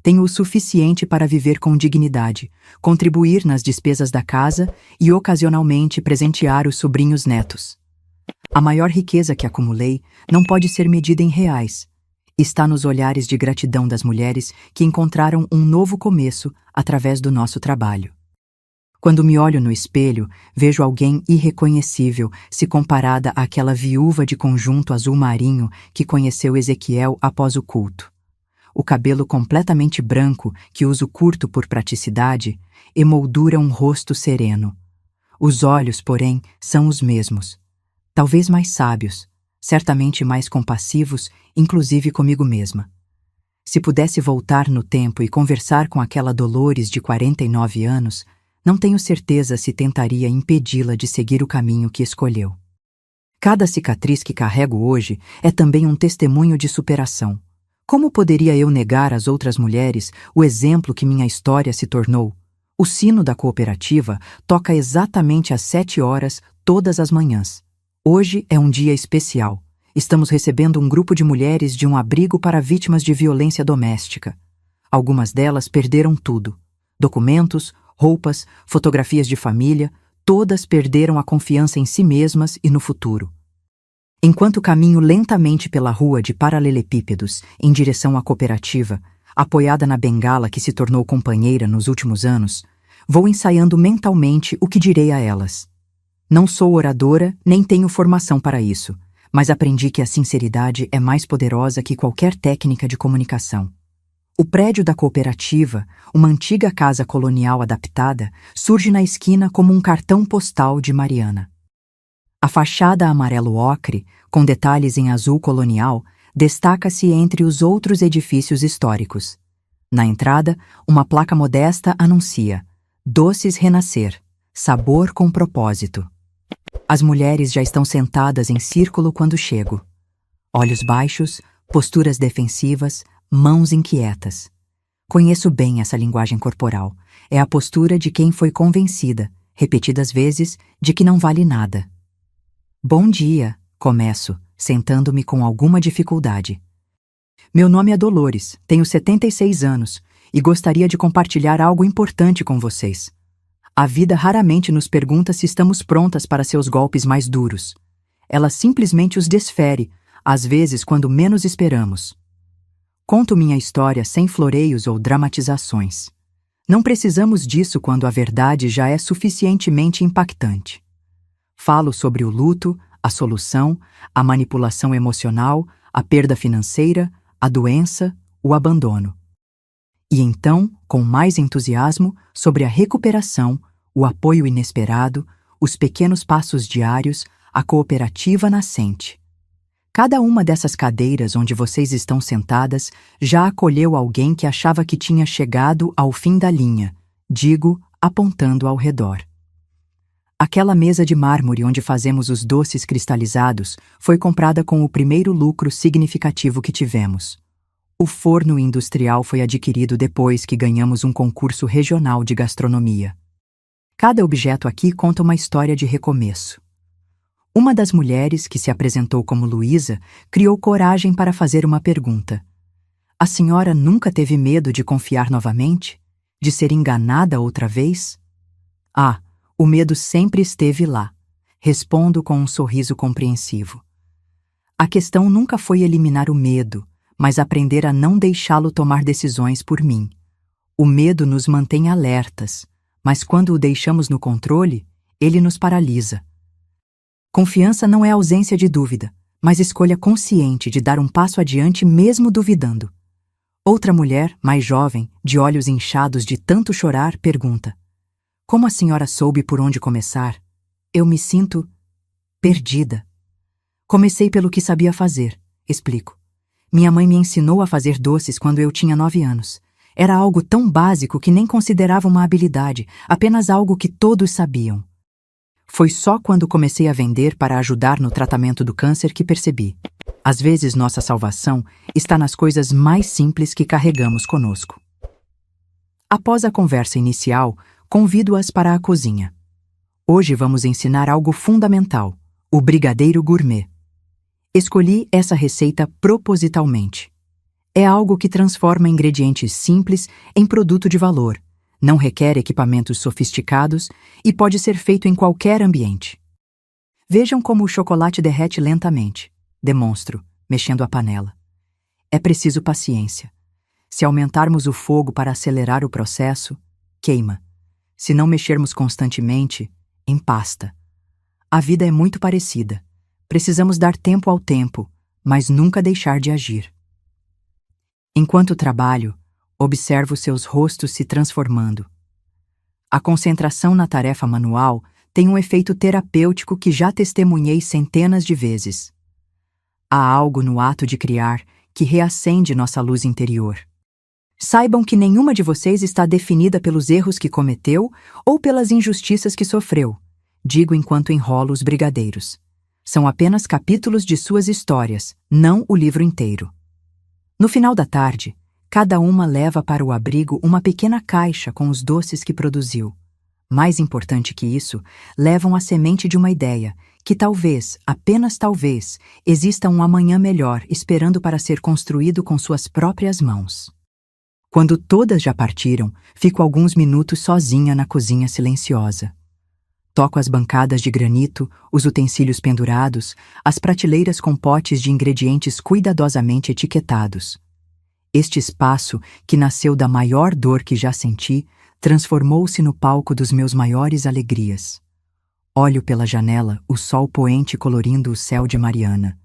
Tenho o suficiente para viver com dignidade, contribuir nas despesas da casa e ocasionalmente presentear os sobrinhos netos. A maior riqueza que acumulei não pode ser medida em reais. Está nos olhares de gratidão das mulheres que encontraram um novo começo através do nosso trabalho. Quando me olho no espelho, vejo alguém irreconhecível se comparada àquela viúva de conjunto azul marinho que conheceu Ezequiel após o culto. O cabelo completamente branco, que uso curto por praticidade, emoldura um rosto sereno. Os olhos, porém, são os mesmos. Talvez mais sábios, certamente mais compassivos, inclusive comigo mesma. Se pudesse voltar no tempo e conversar com aquela Dolores de 49 anos, não tenho certeza se tentaria impedi-la de seguir o caminho que escolheu. Cada cicatriz que carrego hoje é também um testemunho de superação. Como poderia eu negar às outras mulheres o exemplo que minha história se tornou? O sino da cooperativa toca exatamente às 7 horas todas as manhãs. Hoje é um dia especial. Estamos recebendo um grupo de mulheres de um abrigo para vítimas de violência doméstica. Algumas delas perderam tudo. Documentos, roupas, fotografias de família, todas perderam a confiança em si mesmas e no futuro. Enquanto caminho lentamente pela rua de paralelepípedos em direção à cooperativa, apoiada na bengala que se tornou companheira nos últimos anos, vou ensaiando mentalmente o que direi a elas. Não sou oradora, nem tenho formação para isso, mas aprendi que a sinceridade é mais poderosa que qualquer técnica de comunicação. O prédio da cooperativa, uma antiga casa colonial adaptada, surge na esquina como um cartão postal de Mariana. A fachada amarelo-ocre, com detalhes em azul colonial, destaca-se entre os outros edifícios históricos. Na entrada, uma placa modesta anuncia: Doces Renascer, sabor com propósito. As mulheres já estão sentadas em círculo quando chego. Olhos baixos, posturas defensivas, mãos inquietas. Conheço bem essa linguagem corporal. É a postura de quem foi convencida, repetidas vezes, de que não vale nada. Bom dia, começo, sentando-me com alguma dificuldade. Meu nome é Dolores, tenho 76 anos e gostaria de compartilhar algo importante com vocês. A vida raramente nos pergunta se estamos prontas para seus golpes mais duros. Ela simplesmente os desfere, às vezes quando menos esperamos. Conto minha história sem floreios ou dramatizações. Não precisamos disso quando a verdade já é suficientemente impactante. Falo sobre o luto, a solução, a manipulação emocional, a perda financeira, a doença, o abandono. E então, com mais entusiasmo, sobre a recuperação, o apoio inesperado, os pequenos passos diários, a cooperativa nascente. Cada uma dessas cadeiras onde vocês estão sentadas já acolheu alguém que achava que tinha chegado ao fim da linha. Digo, apontando ao redor. Aquela mesa de mármore onde fazemos os doces cristalizados foi comprada com o primeiro lucro significativo que tivemos. O forno industrial foi adquirido depois que ganhamos um concurso regional de gastronomia. Cada objeto aqui conta uma história de recomeço. Uma das mulheres, que se apresentou como Luísa, criou coragem para fazer uma pergunta. A senhora nunca teve medo de confiar novamente? De ser enganada outra vez? Ah, o medo sempre esteve lá. Respondo com um sorriso compreensivo. A questão nunca foi eliminar o medo, mas aprender a não deixá-lo tomar decisões por mim. O medo nos mantém alertas, mas quando o deixamos no controle, ele nos paralisa. Confiança não é ausência de dúvida, mas escolha consciente de dar um passo adiante mesmo duvidando. Outra mulher, mais jovem, de olhos inchados de tanto chorar, pergunta: como a senhora soube por onde começar? Eu me sinto perdida. Comecei pelo que sabia fazer, explico. Minha mãe me ensinou a fazer doces quando eu tinha 9 anos. Era algo tão básico que nem considerava uma habilidade, apenas algo que todos sabiam. Foi só quando comecei a vender para ajudar no tratamento do câncer que percebi. Às vezes nossa salvação está nas coisas mais simples que carregamos conosco. Após a conversa inicial, convido-as para a cozinha. Hoje vamos ensinar algo fundamental: o brigadeiro gourmet. Escolhi essa receita propositalmente. É algo que transforma ingredientes simples em produto de valor, não requer equipamentos sofisticados e pode ser feito em qualquer ambiente. Vejam como o chocolate derrete lentamente. Demonstro, mexendo a panela. É preciso paciência. Se aumentarmos o fogo para acelerar o processo, queima. Se não mexermos constantemente, empasta. A vida é muito parecida. Precisamos dar tempo ao tempo, mas nunca deixar de agir. Enquanto trabalho, observo seus rostos se transformando. A concentração na tarefa manual tem um efeito terapêutico que já testemunhei centenas de vezes. Há algo no ato de criar que reacende nossa luz interior. Saibam que nenhuma de vocês está definida pelos erros que cometeu ou pelas injustiças que sofreu, digo enquanto enrolo os brigadeiros. São apenas capítulos de suas histórias, não o livro inteiro. No final da tarde, cada uma leva para o abrigo uma pequena caixa com os doces que produziu. Mais importante que isso, levam a semente de uma ideia, que talvez, apenas talvez, exista um amanhã melhor esperando para ser construído com suas próprias mãos. Quando todas já partiram, fico alguns minutos sozinha na cozinha silenciosa. Toco as bancadas de granito, os utensílios pendurados, as prateleiras com potes de ingredientes cuidadosamente etiquetados. Este espaço, que nasceu da maior dor que já senti, transformou-se no palco dos meus maiores alegrias. Olho pela janela, o sol poente colorindo o céu de Mariana.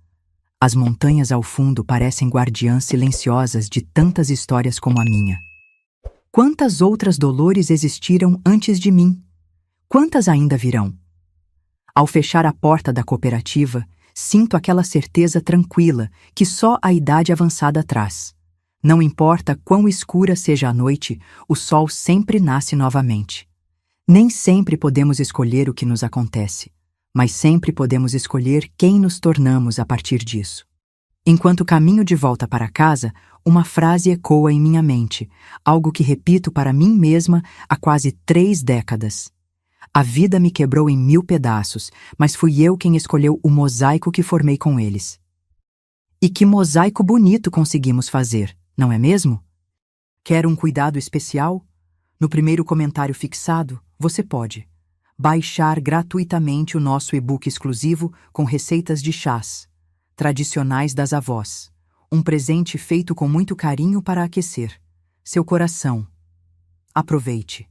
As montanhas ao fundo parecem guardiãs silenciosas de tantas histórias como a minha. Quantas outras Dolores existiram antes de mim? Quantas ainda virão? Ao fechar a porta da cooperativa, sinto aquela certeza tranquila que só a idade avançada traz. Não importa quão escura seja a noite, o sol sempre nasce novamente. Nem sempre podemos escolher o que nos acontece, mas sempre podemos escolher quem nos tornamos a partir disso. Enquanto caminho de volta para casa, uma frase ecoa em minha mente, algo que repito para mim mesma há quase 3 décadas. A vida me quebrou em 1000 pedaços, mas fui eu quem escolheu o mosaico que formei com eles. E que mosaico bonito conseguimos fazer, não é mesmo? Quer um cuidado especial? No primeiro comentário fixado, você pode baixar gratuitamente o nosso e-book exclusivo com receitas de chás tradicionais das avós. Um presente feito com muito carinho para aquecer seu coração. Aproveite!